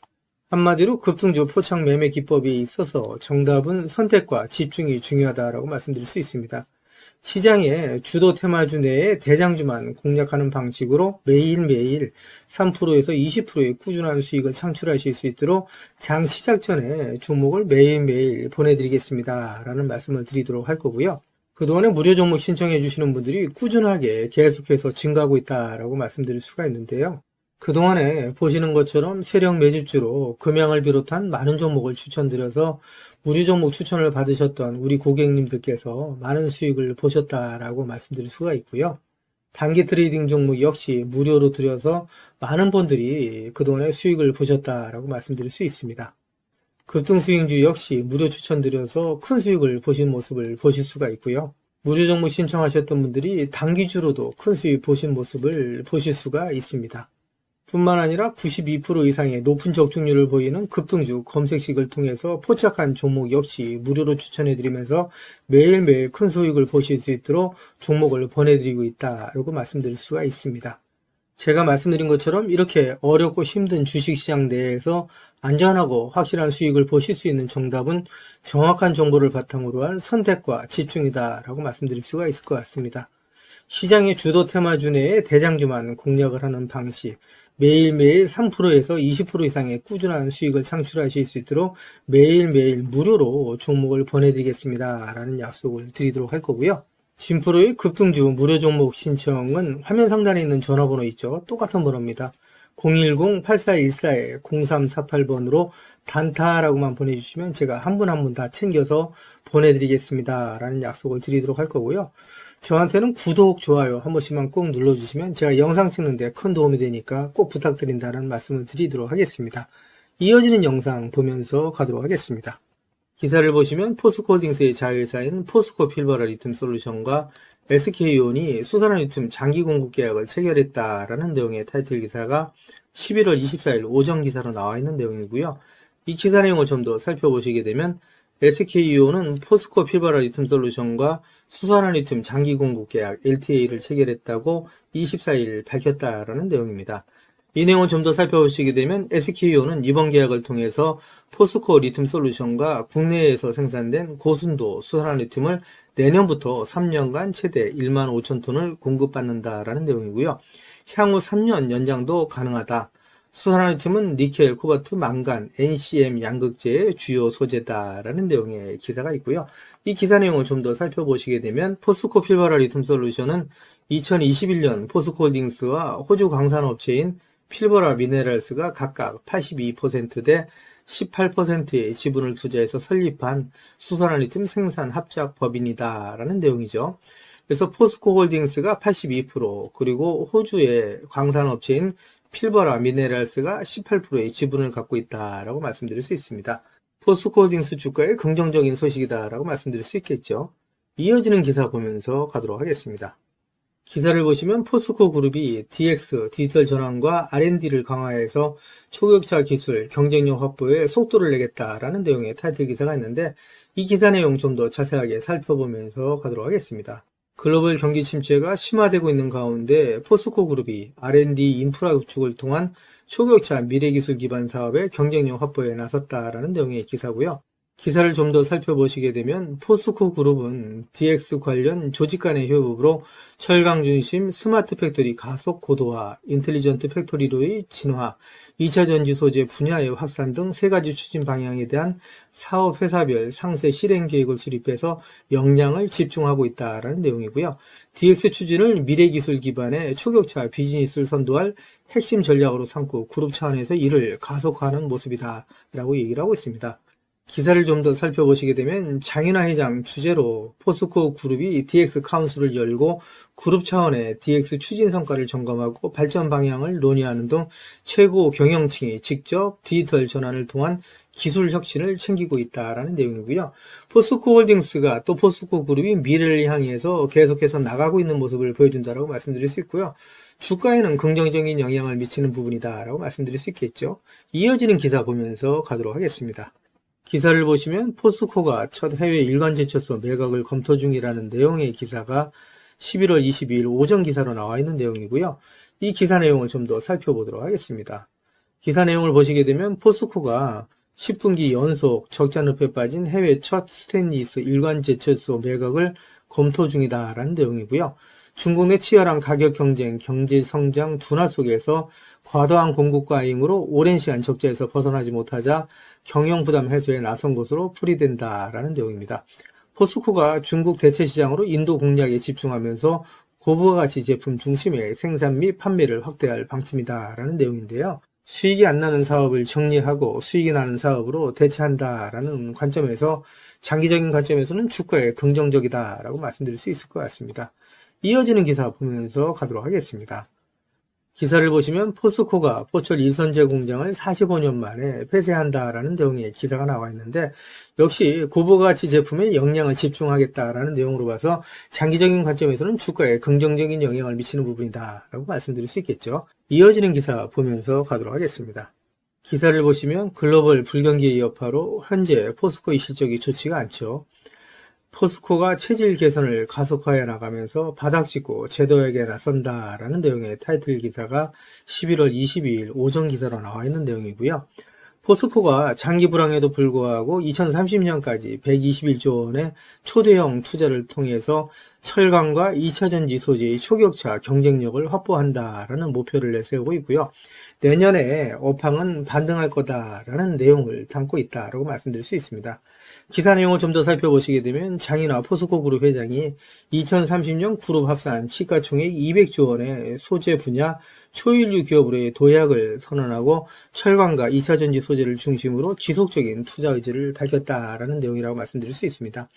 한마디로 급등주 포착 매매 기법에 있어서 정답은 선택과 집중이 중요하다라고 말씀드릴 수 있습니다. 시장의 주도 테마주 내에 대장주만 공략하는 방식으로 매일매일 3%에서 20%의 꾸준한 수익을 창출하실 수 있도록 장 시작 전에 종목을 매일매일 보내드리겠습니다 라는 말씀을 드리도록 할 거고요. 그동안에 무료 종목 신청해 주시는 분들이 꾸준하게 계속해서 증가하고 있다라고 말씀드릴 수가 있는데요. 그동안에 보시는 것처럼 세력 매집주로 금양을 비롯한 많은 종목을 추천드려서 무료 종목 추천을 받으셨던 우리 고객님들께서 많은 수익을 보셨다라고 말씀드릴 수가 있고요. 단기 트레이딩 종목 역시 무료로 드려서 많은 분들이 그동안에 수익을 보셨다라고 말씀드릴 수 있습니다. 급등수익주 역시 무료 추천드려서 큰 수익을 보신 모습을 보실 수가 있고요. 무료 종목 신청하셨던 분들이 단기주로도 큰 수익 보신 모습을 보실 수가 있습니다. 뿐만 아니라 92% 이상의 높은 적중률을 보이는 급등주 검색식을 통해서 포착한 종목 역시 무료로 추천해드리면서 매일매일 큰 수익을 보실 수 있도록 종목을 보내드리고 있다라고 말씀드릴 수가 있습니다. 제가 말씀드린 것처럼 이렇게 어렵고 힘든 주식시장 내에서 안전하고 확실한 수익을 보실 수 있는 정답은 정확한 정보를 바탕으로 한 선택과 집중이다라고 말씀드릴 수가 있을 것 같습니다. 시장의 주도 테마주 내에 대장주만 공략을 하는 방식, 매일매일 3%에서 20% 이상의 꾸준한 수익을 창출하실 수 있도록 매일매일 무료로 종목을 보내드리겠습니다 라는 약속을 드리도록 할 거고요. 진프로의 급등주 무료 종목 신청은 화면 상단에 있는 전화번호 있죠. 똑같은 번호입니다. 010-8414-0348번으로 단타라고만 보내주시면 제가 한 분 한 분 다 챙겨서 보내드리겠습니다 라는 약속을 드리도록 할 거고요. 저한테는 구독, 좋아요 한 번씩만 꼭 눌러주시면 제가 영상 찍는데 큰 도움이 되니까 꼭 부탁드린다는 말씀을 드리도록 하겠습니다. 이어지는 영상 보면서 가도록 하겠습니다. 기사를 보시면 포스코홀딩스의 자회사인 포스코 필버라 리튬 솔루션과 SK온이 수산화 리튬 장기 공급 계약을 체결했다라는 내용의 타이틀 기사가 11월 24일 오전 기사로 나와 있는 내용이고요. 이 기사 내용을 좀 더 살펴보시게 되면 SK온은 포스코 필버라 리튬 솔루션과 수산화 리튬 장기 공급 계약 LTA를 체결했다고 24일 밝혔다라는 내용입니다. 이 내용을 좀 더 살펴보시게 되면 SK온은 이번 계약을 통해서 포스코 리튬 솔루션과 국내에서 생산된 고순도 수산화 리튬을 내년부터 3년간 최대 1만 5천 톤을 공급받는다라는 내용이고요. 향후 3년 연장도 가능하다. 수산화 리튬은 니켈, 코발트, 망간, NCM 양극재의 주요 소재다라는 내용의 기사가 있고요. 이 기사 내용을 좀 더 살펴보시게 되면 포스코 필버라 리튬 솔루션은 2021년 포스코홀딩스와 호주 광산업체인 필버라 미네랄스가 각각 82%대 18%의 지분을 투자해서 설립한 수산화 리튬 생산 합작 법인이다라는 내용이죠. 그래서 포스코홀딩스가 82% 그리고 호주의 광산업체인 필버라 미네랄스가 18%의 지분을 갖고 있다라고 말씀드릴 수 있습니다. 포스코홀딩스 주가의 긍정적인 소식이다라고 말씀드릴 수 있겠죠. 이어지는 기사 보면서 가도록 하겠습니다. 기사를 보시면 포스코 그룹이 DX, 디지털 전환과 R&D를 강화해서 초격차 기술, 경쟁력 확보에 속도를 내겠다라는 내용의 타이틀 기사가 있는데 이 기사 내용 좀 더 자세하게 살펴보면서 가도록 하겠습니다. 글로벌 경기 침체가 심화되고 있는 가운데 포스코 그룹이 R&D 인프라 구축을 통한 초격차 미래기술 기반 사업의 경쟁력 확보에 나섰다라는 내용의 기사고요. 기사를 좀 더 살펴보시게 되면 포스코 그룹은 DX 관련 조직 간의 협업으로 철강 중심 스마트 팩토리 가속 고도화, 인텔리전트 팩토리로의 진화, 2차 전지 소재 분야의 확산 등 세 가지 추진 방향에 대한 사업 회사별 상세 실행 계획을 수립해서 역량을 집중하고 있다라는 내용이고요. DX 추진을 미래 기술 기반의 초격차 비즈니스를 선도할 핵심 전략으로 삼고 그룹 차원에서 이를 가속화하는 모습이다라고 얘기를 하고 있습니다. 기사를 좀 더 살펴보시게 되면 장윤아 회장 주재로 포스코 그룹이 DX 카운슬을 열고 그룹 차원의 DX 추진 성과를 점검하고 발전 방향을 논의하는 등 최고 경영층이 직접 디지털 전환을 통한 기술 혁신을 챙기고 있다라는 내용이고요. 포스코 홀딩스가 또 포스코 그룹이 미래를 향해서 계속해서 나가고 있는 모습을 보여준다라고 말씀드릴 수 있고요. 주가에는 긍정적인 영향을 미치는 부분이다라고 말씀드릴 수 있겠죠. 이어지는 기사 보면서 가도록 하겠습니다. 기사를 보시면 포스코가 첫 해외 일간 제철소 매각을 검토 중이라는 내용의 기사가 11월 22일 오전 기사로 나와 있는 내용이고요. 이 기사 내용을 좀 더 살펴보도록 하겠습니다. 기사 내용을 보시게 되면 포스코가 10분기 연속 적자 늪에 빠진 해외 첫 스테인리스 일간 제철소 매각을 검토 중이다라는 내용이고요. 중국 내 치열한 가격 경쟁, 경제 성장 둔화 속에서 과도한 공급 과잉으로 오랜 시간 적자에서 벗어나지 못하자 경영 부담 해소에 나선 것으로 풀이된다라는 내용입니다. 포스코가 중국 대체 시장으로 인도 공략에 집중하면서 고부가 가치 제품 중심의 생산 및 판매를 확대할 방침이다라는 내용인데요. 수익이 안 나는 사업을 정리하고 수익이 나는 사업으로 대체한다라는 관점에서 장기적인 관점에서는 주가에 긍정적이다라고 말씀드릴 수 있을 것 같습니다. 이어지는 기사 보면서 가도록 하겠습니다. 기사를 보시면 포스코가 포철 이선제 공장을 45년 만에 폐쇄한다라는 내용의 기사가 나와 있는데, 역시 고부가치 제품에 역량을 집중하겠다라는 내용으로 봐서 장기적인 관점에서는 주가에 긍정적인 영향을 미치는 부분이다라고 말씀드릴 수 있겠죠. 이어지는 기사 보면서 가도록 하겠습니다. 기사를 보시면 글로벌 불경기의 여파로 현재 포스코의 실적이 좋지가 않죠. 포스코가 체질 개선을 가속화해 나가면서 바닥 짚고 재도약에 나선다라는 내용의 타이틀 기사가 11월 22일 오전 기사로 나와 있는 내용이고요. 포스코가 장기 불황에도 불구하고 2030년까지 121조 원의 초대형 투자를 통해서 철강과 2차전지 소재의 초격차 경쟁력을 확보한다라는 목표를 내세우고 있고요. 내년에 업황은 반등할 거다라는 내용을 담고 있다라고 말씀드릴 수 있습니다. 기사 내용을 좀 더 살펴보시게 되면 장인화 포스코 그룹 회장이 2030년 그룹 합산 시가총액 200조 원의 소재 분야 초일류 기업으로의 도약을 선언하고 철강과 2차전지 소재를 중심으로 지속적인 투자 의지를 밝혔다라는 내용이라고 말씀드릴 수 있습니다.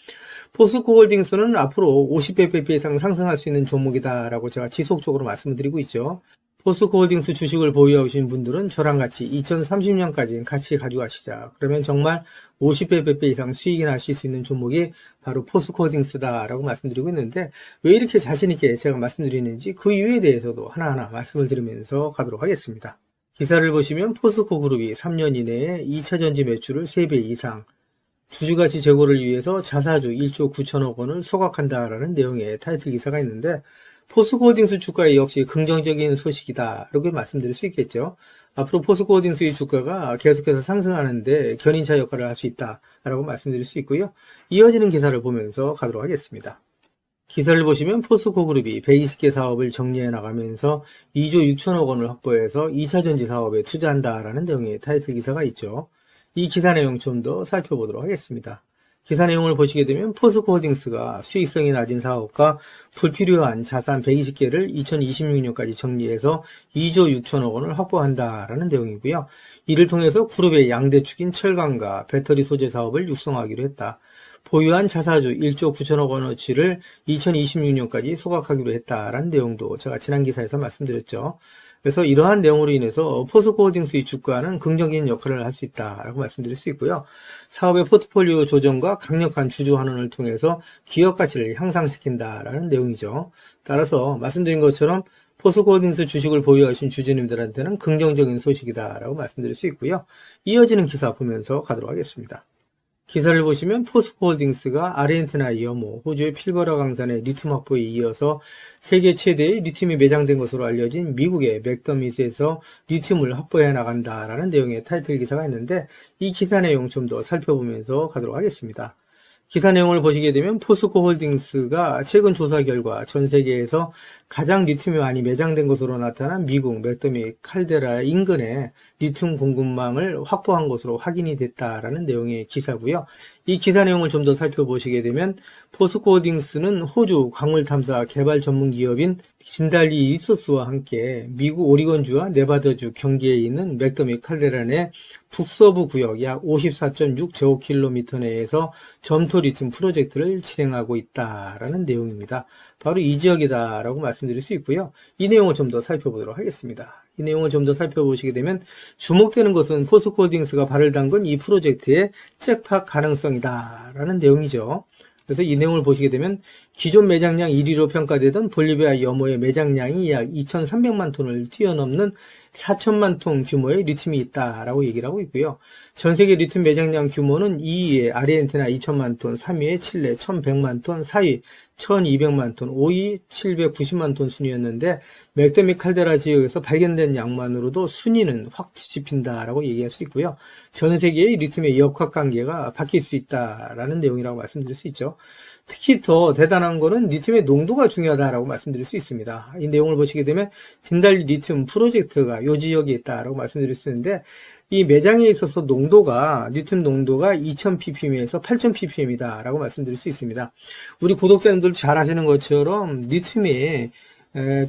포스코 홀딩스는 앞으로 50배 이상 상승할 수 있는 종목이다라고 제가 지속적으로 말씀을 드리고 있죠. 포스코 홀딩스 주식을 보유하고 계신 분들은 저랑 같이 2030년까지 같이 가져가시자. 그러면 정말 50배 이상 수익이 나실 수 있는 종목이 바로 포스코 홀딩스다라고 말씀드리고 있는데, 왜 이렇게 자신있게 제가 말씀드리는지 그 이유에 대해서도 하나하나 말씀을 드리면서 가도록 하겠습니다. 기사를 보시면 포스코 그룹이 3년 이내에 2차전지 매출을 3배 이상, 주주가치 제고를 위해서 자사주 1조 9천억 원을 소각한다라는 내용의 타이틀 기사가 있는데, 포스코홀딩스 주가에 역시 긍정적인 소식이다 이렇게 말씀드릴 수 있겠죠. 앞으로 포스코홀딩스의 주가가 계속해서 상승하는데 견인차 역할을 할 수 있다라고 말씀드릴 수 있고요. 이어지는 기사를 보면서 가도록 하겠습니다. 기사를 보시면 포스코 그룹이 120개 사업을 정리해 나가면서 2조 6천억 원을 확보해서 2차전지 사업에 투자한다라는 내용의 타이틀 기사가 있죠. 이 기사 내용 좀 더 살펴보도록 하겠습니다. 기사 내용을 보시게 되면 포스코 홀딩스가 수익성이 낮은 사업과 불필요한 자산 120개를 2026년까지 정리해서 2조 6천억 원을 확보한다라는 내용이고요. 이를 통해서 그룹의 양대축인 철강과 배터리 소재 사업을 육성하기로 했다. 보유한 자사주 1조 9천억 원어치를 2026년까지 소각하기로 했다라는 내용도 제가 지난 기사에서 말씀드렸죠. 그래서 이러한 내용으로 인해서 포스코 홀딩스의 주가는 긍정적인 역할을 할 수 있다라고 말씀드릴 수 있고요. 사업의 포트폴리오 조정과 강력한 주주 환원을 통해서 기업 가치를 향상시킨다라는 내용이죠. 따라서 말씀드린 것처럼 포스코 홀딩스 주식을 보유하신 주주님들한테는 긍정적인 소식이다라고 말씀드릴 수 있고요. 이어지는 기사 보면서 가도록 하겠습니다. 기사를 보시면 포스코 홀딩스가 아르헨티나 여모, 호주의 필버라 강산의 리튬 확보에 이어서 세계 최대의 리튬이 매장된 것으로 알려진 미국의 맥더밋에서 리튬을 확보해 나간다라는 내용의 타이틀 기사가 있는데, 이 기사 내용 좀 더 살펴보면서 가도록 하겠습니다. 기사 내용을 보시게 되면 포스코 홀딩스가 최근 조사 결과 전 세계에서 가장 리튬이 많이 매장된 것으로 나타난 미국 맥더밋 칼데라 인근에 리튬 공급망을 확보한 것으로 확인이 됐다라는 내용의 기사고요. 이 기사 내용을 좀 더 살펴보시게 되면 포스코 홀딩스는 호주 광물 탐사 개발 전문 기업인 진달리 리소스와 함께 미국 오리건주와 네바다주 경계에 있는 맥더밋 칼데라 내 북서부 구역 약 54.6제곱킬로미터 내에서 점토 리튬 프로젝트를 진행하고 있다라는 내용입니다. 바로 이 지역이다라고 말씀드릴 수 있고요. 이 내용을 좀 더 살펴보도록 하겠습니다. 이 내용을 좀 더 살펴보시게 되면 주목되는 것은 포스코 홀딩스가 발을 담근 이 프로젝트의 잭팟 가능성이다라는 내용이죠. 그래서 이 내용을 보시게 되면 기존 매장량 1위로 평가되던 볼리비아 여모의 매장량이 약 2,300만 톤을 뛰어넘는 4천만 톤 규모의 리튬이 있다라고 얘기를 하고 있고요. 전 세계 리튬 매장량 규모는 2위에 아르헨티나 2천만 톤, 3위에 칠레 1,100만 톤, 4위 1,200만 톤, 5위 790만 톤 순이었는데, 맥더밋 칼데라 지역에서 발견된 양만으로도 순위는 확 뒤집힌다라고 얘기할 수 있고요. 전 세계의 리튬의 역학관계가 바뀔 수 있다라는 내용이라고 말씀드릴 수 있죠. 특히 더 대단한 거는 리튬의 농도가 중요하다라고 말씀드릴 수 있습니다. 이 내용을 보시게 되면 진달리 리튬 프로젝트가 이 지역에 있다라고 말씀드릴 수 있는데, 이 매장에 있어서 농도가 리튬 농도가 2000ppm에서 8000ppm이다 라고 말씀드릴 수 있습니다. 우리 구독자님들 잘 아시는 것처럼 리튬이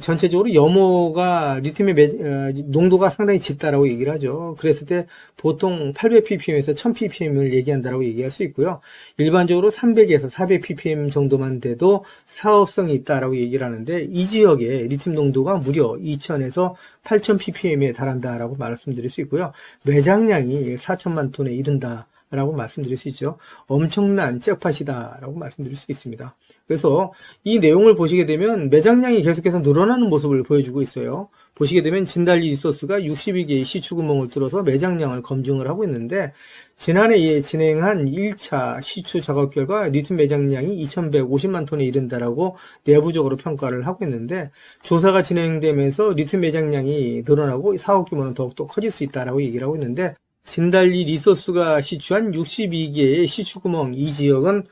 전체적으로 염호가 리튬의 농도가 상당히 짙다라고 얘기를 하죠. 그랬을 때 보통 800ppm에서 1000ppm을 얘기한다라고 얘기할 수 있고요. 일반적으로 300에서 400ppm 정도만 돼도 사업성이 있다라고 얘기를 하는데 이 지역에 리튬 농도가 무려 2000에서 8000ppm에 달한다라고 말씀드릴 수 있고요. 매장량이 4천만 톤에 이른다. 라고 말씀드릴 수 있죠. 엄청난 잭팟이다라고 말씀드릴 수 있습니다. 그래서 이 내용을 보시게 되면 매장량이 계속해서 늘어나는 모습을 보여주고 있어요. 보시게 되면 진달리 리소스가 62개의 시추구멍을 뚫어서 매장량을 검증을 하고 있는데 지난해에 진행한 1차 시추 작업 결과 리튬 매장량이 2150만 톤에 이른다라고 내부적으로 평가를 하고 있는데 조사가 진행되면서 리튬 매장량이 늘어나고 사업 규모는 더욱더 커질 수 있다라고 얘기를 하고 있는데 진달리 리소스가 시추한 62개의 시추구멍 이 지역은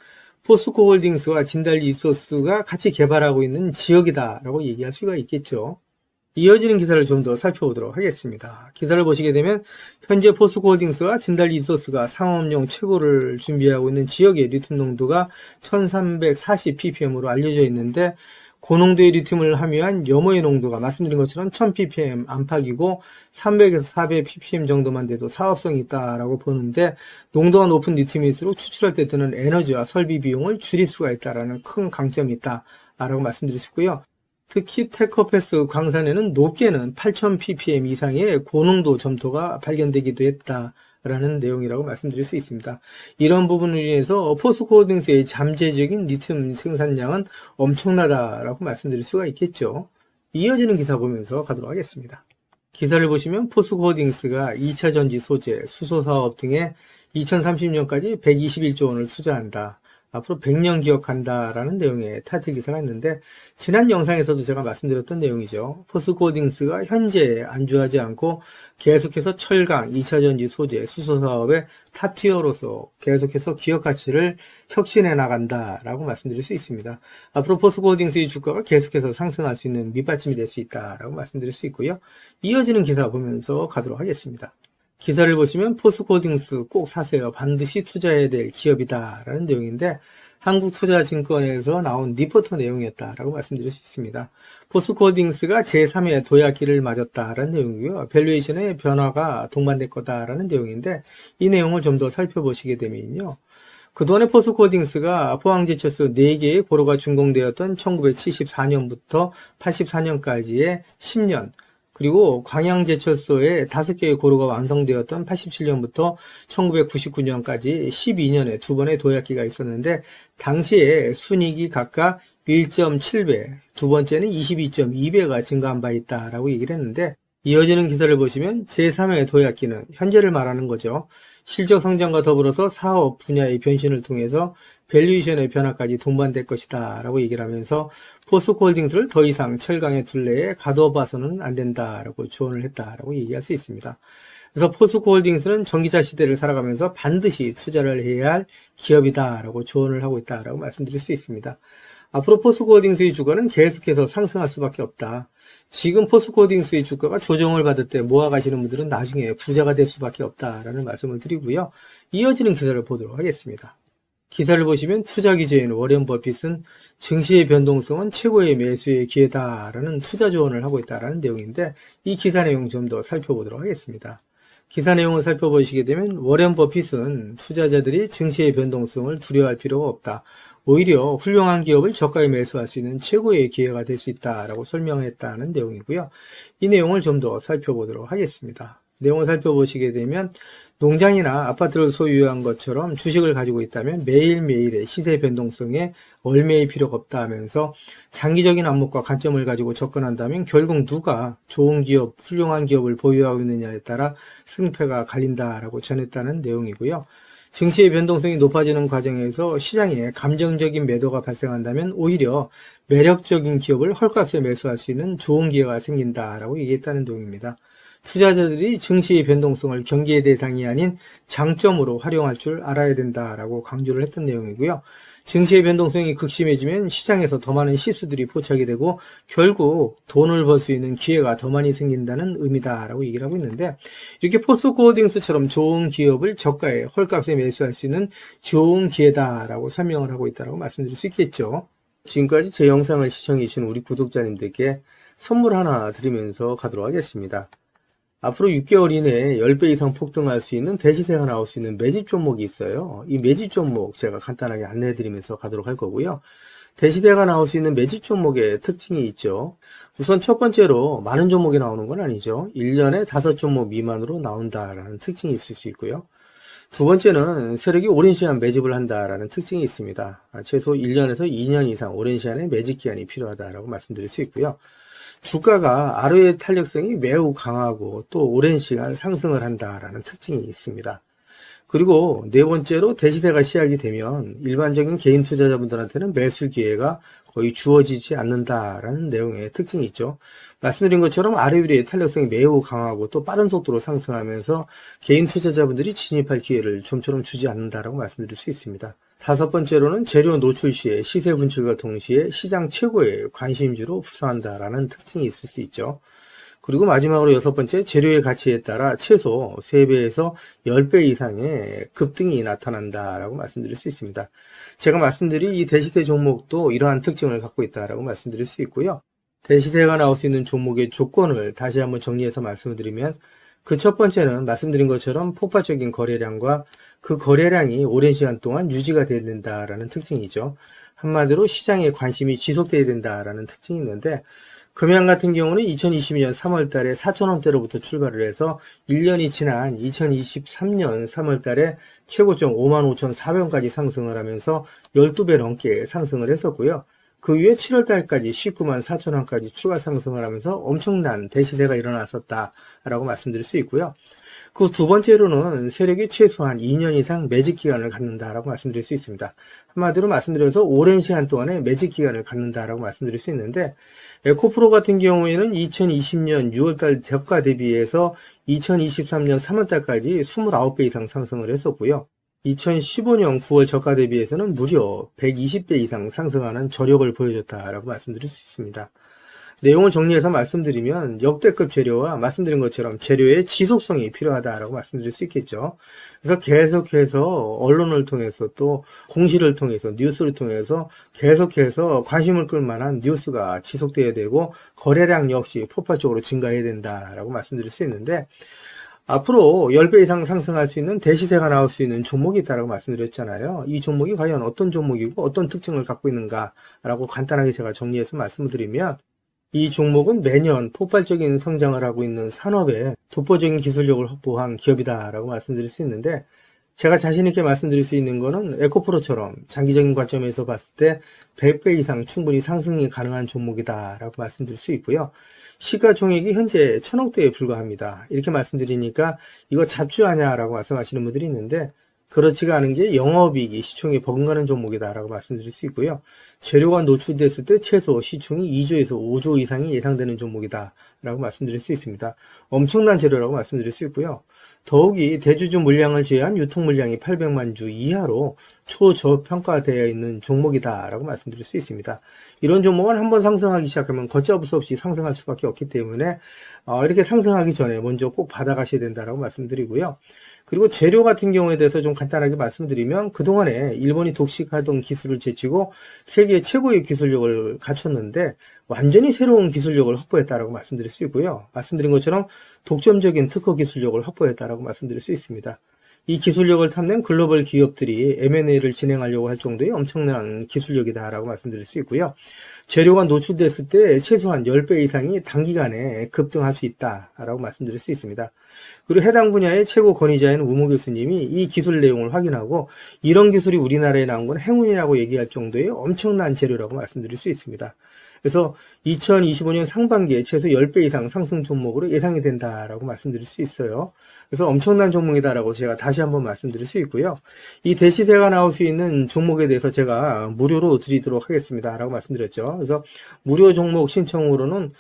포스코홀딩스와 진달리 리소스가 같이 개발하고 있는 지역이다라고 얘기할 수가 있겠죠. 이어지는 기사를 좀 더 살펴보도록 하겠습니다. 기사를 보시게 되면 현재 포스코홀딩스와 진달리 리소스가 상업용 최고를 준비하고 있는 지역의 리튬 농도가 1340ppm으로 알려져 있는데 고농도의 리튬을 함유한 염호의 농도가 말씀드린 것처럼 1000ppm 안팎이고 300에서 400ppm 정도만 돼도 사업성이 있다라고 보는데 농도가 높은 리튬일수록 추출할 때 드는 에너지와 설비 비용을 줄일 수가 있다라는 큰 강점이 있다라고 말씀드릴 수 있고요. 특히 테커패스 광산에는 높게는 8000ppm 이상의 고농도 점토가 발견되기도 했다. 라는 내용이라고 말씀드릴 수 있습니다. 이런 부분을 인해서 포스코홀딩스의 잠재적인 리튬 생산량은 엄청나다라고 말씀드릴 수가 있겠죠. 이어지는 기사 보면서 가도록 하겠습니다. 기사를 보시면 포스코홀딩스가 2차 전지 소재, 수소 사업 등에 2030년까지 121조 원을 투자한다. 앞으로 100년 기억한다라는 내용의 타이틀 기사가 있는데 지난 영상에서도 제가 말씀드렸던 내용이죠. 포스코홀딩스가 현재 안주하지 않고 계속해서 철강, 2차전지 소재, 수소 사업의 탑티어로서 계속해서 기업 가치를 혁신해 나간다라고 말씀드릴 수 있습니다. 앞으로 포스코홀딩스의 주가가 계속해서 상승할 수 있는 밑받침이 될 수 있다라고 말씀드릴 수 있고요. 이어지는 기사 보면서 가도록 하겠습니다. 기사를 보시면 포스코홀딩스 꼭 사세요. 반드시 투자해야 될 기업이다 라는 내용인데 한국투자증권에서 나온 리포터 내용이었다라고 말씀드릴 수 있습니다. 포스코홀딩스가 제3의 도약기를 맞았다라는 내용이고요. 밸류에이션의 변화가 동반될 거다라는 내용인데 이 내용을 좀 더 살펴보시게 되면요. 그동안에 포스코홀딩스가 포항제철소 4개의 고로가 준공되었던 1974년부터 84년까지의 10년 그리고 광양제철소에 5개의 고로가 완성되었던 87년부터 1999년까지 12년에 2번의 도약기가 있었는데 당시에 순이익이 각각 1.7배, 두 번째는 22.2배가 증가한 바 있다라고 얘기를 했는데 이어지는 기사를 보시면 제3의 도약기는 현재를 말하는 거죠. 실적 성장과 더불어서 사업 분야의 변신을 통해서 밸류에이션의 변화까지 동반될 것이다 라고 얘기를 하면서 포스코홀딩스를 더 이상 철강의 둘레에 가둬봐서는 안 된다라고 조언을 했다라고 얘기할 수 있습니다. 그래서 포스코홀딩스는 전기차 시대를 살아가면서 반드시 투자를 해야 할 기업이다라고 조언을 하고 있다라고 말씀드릴 수 있습니다. 앞으로 포스코홀딩스의 주가는 계속해서 상승할 수밖에 없다. 지금 포스코홀딩스의 주가가 조정을 받을 때 모아가시는 분들은 나중에 부자가 될 수밖에 없다라는 말씀을 드리고요. 이어지는 기사를 보도록 하겠습니다. 기사를 보시면 투자 기재인 워렌 버핏은 증시의 변동성은 최고의 매수의 기회다라는 투자 조언을 하고 있다라는 내용인데 이 기사 내용 좀 더 살펴보도록 하겠습니다. 기사 내용을 살펴보시게 되면 워렌 버핏은 투자자들이 증시의 변동성을 두려워할 필요가 없다. 오히려 훌륭한 기업을 저가에 매수할 수 있는 최고의 기회가 될 수 있다라고 설명했다는 내용이고요. 이 내용을 좀 더 살펴보도록 하겠습니다. 내용을 살펴보시게 되면 농장이나 아파트를 소유한 것처럼 주식을 가지고 있다면 매일매일의 시세 변동성에 얽매일 필요가 없다 하면서 장기적인 안목과 관점을 가지고 접근한다면 결국 누가 좋은 기업, 훌륭한 기업을 보유하고 있느냐에 따라 승패가 갈린다라고 전했다는 내용이고요. 증시의 변동성이 높아지는 과정에서 시장에 감정적인 매도가 발생한다면 오히려 매력적인 기업을 헐값에 매수할 수 있는 좋은 기회가 생긴다라고 얘기했다는 내용입니다. 투자자들이 증시의 변동성을 경계의 대상이 아닌 장점으로 활용할 줄 알아야 된다라고 강조를 했던 내용이고요. 증시의 변동성이 극심해지면 시장에서 더 많은 실수들이 포착이 되고 결국 돈을 벌 수 있는 기회가 더 많이 생긴다는 의미다라고 얘기를 하고 있는데, 이렇게 포스코홀딩스처럼 좋은 기업을 저가에 헐값에 매수할 수 있는 좋은 기회다라고 설명을 하고 있다고 말씀드릴 수 있겠죠. 지금까지 제 영상을 시청해주신 우리 구독자님들께 선물 하나 드리면서 가도록 하겠습니다. 앞으로 6개월 이내에 10배 이상 폭등할 수 있는 대시세가 나올 수 있는 매집 종목이 있어요. 이 매집 종목 제가 간단하게 안내해 드리면서 가도록 할 거고요. 대시세가 나올 수 있는 매집 종목의 특징이 있죠. 우선 첫 번째로 많은 종목이 나오는 건 아니죠. 1년에 5종목 미만으로 나온다라는 특징이 있을 수 있고요. 두 번째는 세력이 오랜 시간 매집을 한다라는 특징이 있습니다. 최소 1년에서 2년 이상 오랜 시간의 매집 기간이 필요하다라고 말씀드릴 수 있고요. 주가가 ROE 탄력성이 매우 강하고 또 오랜 시간 상승을 한다라는 특징이 있습니다. 그리고 네 번째로 대시세가 시작이 되면 일반적인 개인 투자자분들한테는 매수 기회가 거의 주어지지 않는다라는 내용의 특징이 있죠. 말씀드린 것처럼 ROE의 탄력성이 매우 강하고 또 빠른 속도로 상승하면서 개인 투자자분들이 진입할 기회를 좀처럼 주지 않는다라고 말씀드릴 수 있습니다. 다섯 번째로는 재료 노출 시에 시세 분출과 동시에 시장 최고의 관심주로 부상한다라는 특징이 있을 수 있죠. 그리고 마지막으로 여섯 번째, 재료의 가치에 따라 최소 3배에서 10배 이상의 급등이 나타난다라고 말씀드릴 수 있습니다. 제가 말씀드린 이 대시세 종목도 이러한 특징을 갖고 있다라고 말씀드릴 수 있고요. 대시세가 나올 수 있는 종목의 조건을 다시 한번 정리해서 말씀을 드리면, 그 첫 번째는 말씀드린 것처럼 폭발적인 거래량과 그 거래량이 오랜 시간 동안 유지가 돼야 된다라는 특징이죠. 한마디로 시장에 관심이 지속돼야 된다라는 특징이 있는데, 금양 같은 경우는 2022년 3월 달에 4,000원대로부터 출발을 해서 1년이 지난 2023년 3월 달에 최고점 55,400원까지 상승을 하면서 12배 넘게 상승을 했었고요. 그 후에 7월 달까지 194,000원까지 추가 상승을 하면서 엄청난 대시세가 일어났었다라고 말씀드릴 수 있고요. 그 두 번째로는 세력이 최소한 2년 이상 매집 기간을 갖는다라고 말씀드릴 수 있습니다. 한마디로 말씀드려서 오랜 시간 동안에 매집 기간을 갖는다라고 말씀드릴 수 있는데, 에코프로 같은 경우에는 2020년 6월달 저가 대비해서 2023년 3월달까지 29배 이상 상승을 했었고요. 2015년 9월 저가 대비해서는 무려 120배 이상 상승하는 저력을 보여줬다라고 말씀드릴 수 있습니다. 내용을 정리해서 말씀드리면 역대급 재료와 말씀드린 것처럼 재료의 지속성이 필요하다라고 말씀드릴 수 있겠죠. 그래서 계속해서 언론을 통해서 또 공시를 통해서 뉴스를 통해서 계속해서 관심을 끌 만한 뉴스가 지속돼야 되고 거래량 역시 폭발적으로 증가해야 된다라고 말씀드릴 수 있는데, 앞으로 10배 이상 상승할 수 있는 대시세가 나올 수 있는 종목이 있다고 말씀드렸잖아요. 이 종목이 과연 어떤 종목이고 어떤 특징을 갖고 있는가라고 간단하게 제가 정리해서 말씀을 드리면, 이 종목은 매년 폭발적인 성장을 하고 있는 산업에 독보적인 기술력을 확보한 기업이다라고 말씀드릴 수 있는데, 제가 자신있게 말씀드릴 수 있는 거는 에코프로처럼 장기적인 관점에서 봤을 때 100배 이상 충분히 상승이 가능한 종목이다라고 말씀드릴 수 있고요. 시가총액이 현재 1,000억대에 불과합니다. 이렇게 말씀드리니까 이거 잡주하냐라고 말씀하시는 분들이 있는데, 그렇지가 않은 게 영업이익이 시총에 버금가는 종목이다라고 말씀드릴 수 있고요. 재료가 노출됐을 때 최소 시총이 2조에서 5조 이상이 예상되는 종목이다라고 말씀드릴 수 있습니다. 엄청난 재료라고 말씀드릴 수 있고요. 더욱이 대주주 물량을 제외한 유통 물량이 800만 주 이하로 초저평가되어 있는 종목이다라고 말씀드릴 수 있습니다. 이런 종목은 한번 상승하기 시작하면 걷잡을 수 없이 상승할 수밖에 없기 때문에 이렇게 상승하기 전에 먼저 꼭 받아가셔야 된다라고 말씀드리고요. 그리고 재료 같은 경우에 대해서 좀 간단하게 말씀드리면, 그동안에 일본이 독식하던 기술을 제치고 세계 최고의 기술력을 갖췄는데 완전히 새로운 기술력을 확보했다라고 말씀드릴 수 있고요. 말씀드린 것처럼 독점적인 특허 기술력을 확보했다라고 말씀드릴 수 있습니다. 이 기술력을 탐낸 글로벌 기업들이 M&A를 진행하려고 할 정도의 엄청난 기술력이다라고 말씀드릴 수 있고요. 재료가 노출됐을 때 최소한 10배 이상이 단기간에 급등할 수 있다라고 말씀드릴 수 있습니다. 그리고 해당 분야의 최고 권위자인 우모 교수님이 이 기술 내용을 확인하고 이런 기술이 우리나라에 나온 건 행운이라고 얘기할 정도의 엄청난 재료라고 말씀드릴 수 있습니다. 그래서 2025년 상반기에 최소 10배 이상 상승 종목으로 예상이 된다라고 말씀드릴 수 있어요. 그래서 엄청난 종목이다라고 제가 다시 한번 말씀드릴 수 있고요. 이 대시세가 나올 수 있는 종목에 대해서 제가 무료로 드리도록 하겠습니다라고 말씀드렸죠. 그래서 무료 종목 신청으로는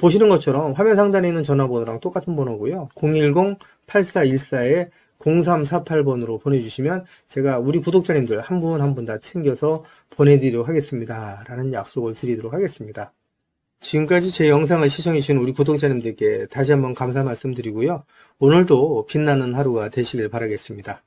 보시는 것처럼 화면 상단에 있는 전화번호랑 똑같은 번호고요. 010-8414에 0348번으로 보내주시면 제가 우리 구독자님들 한 분 한 분 다 챙겨서 보내드리도록 하겠습니다. 라는 약속을 드리도록 하겠습니다. 지금까지 제 영상을 시청해주신 우리 구독자님들께 다시 한번 감사 말씀드리고요. 오늘도 빛나는 하루가 되시길 바라겠습니다.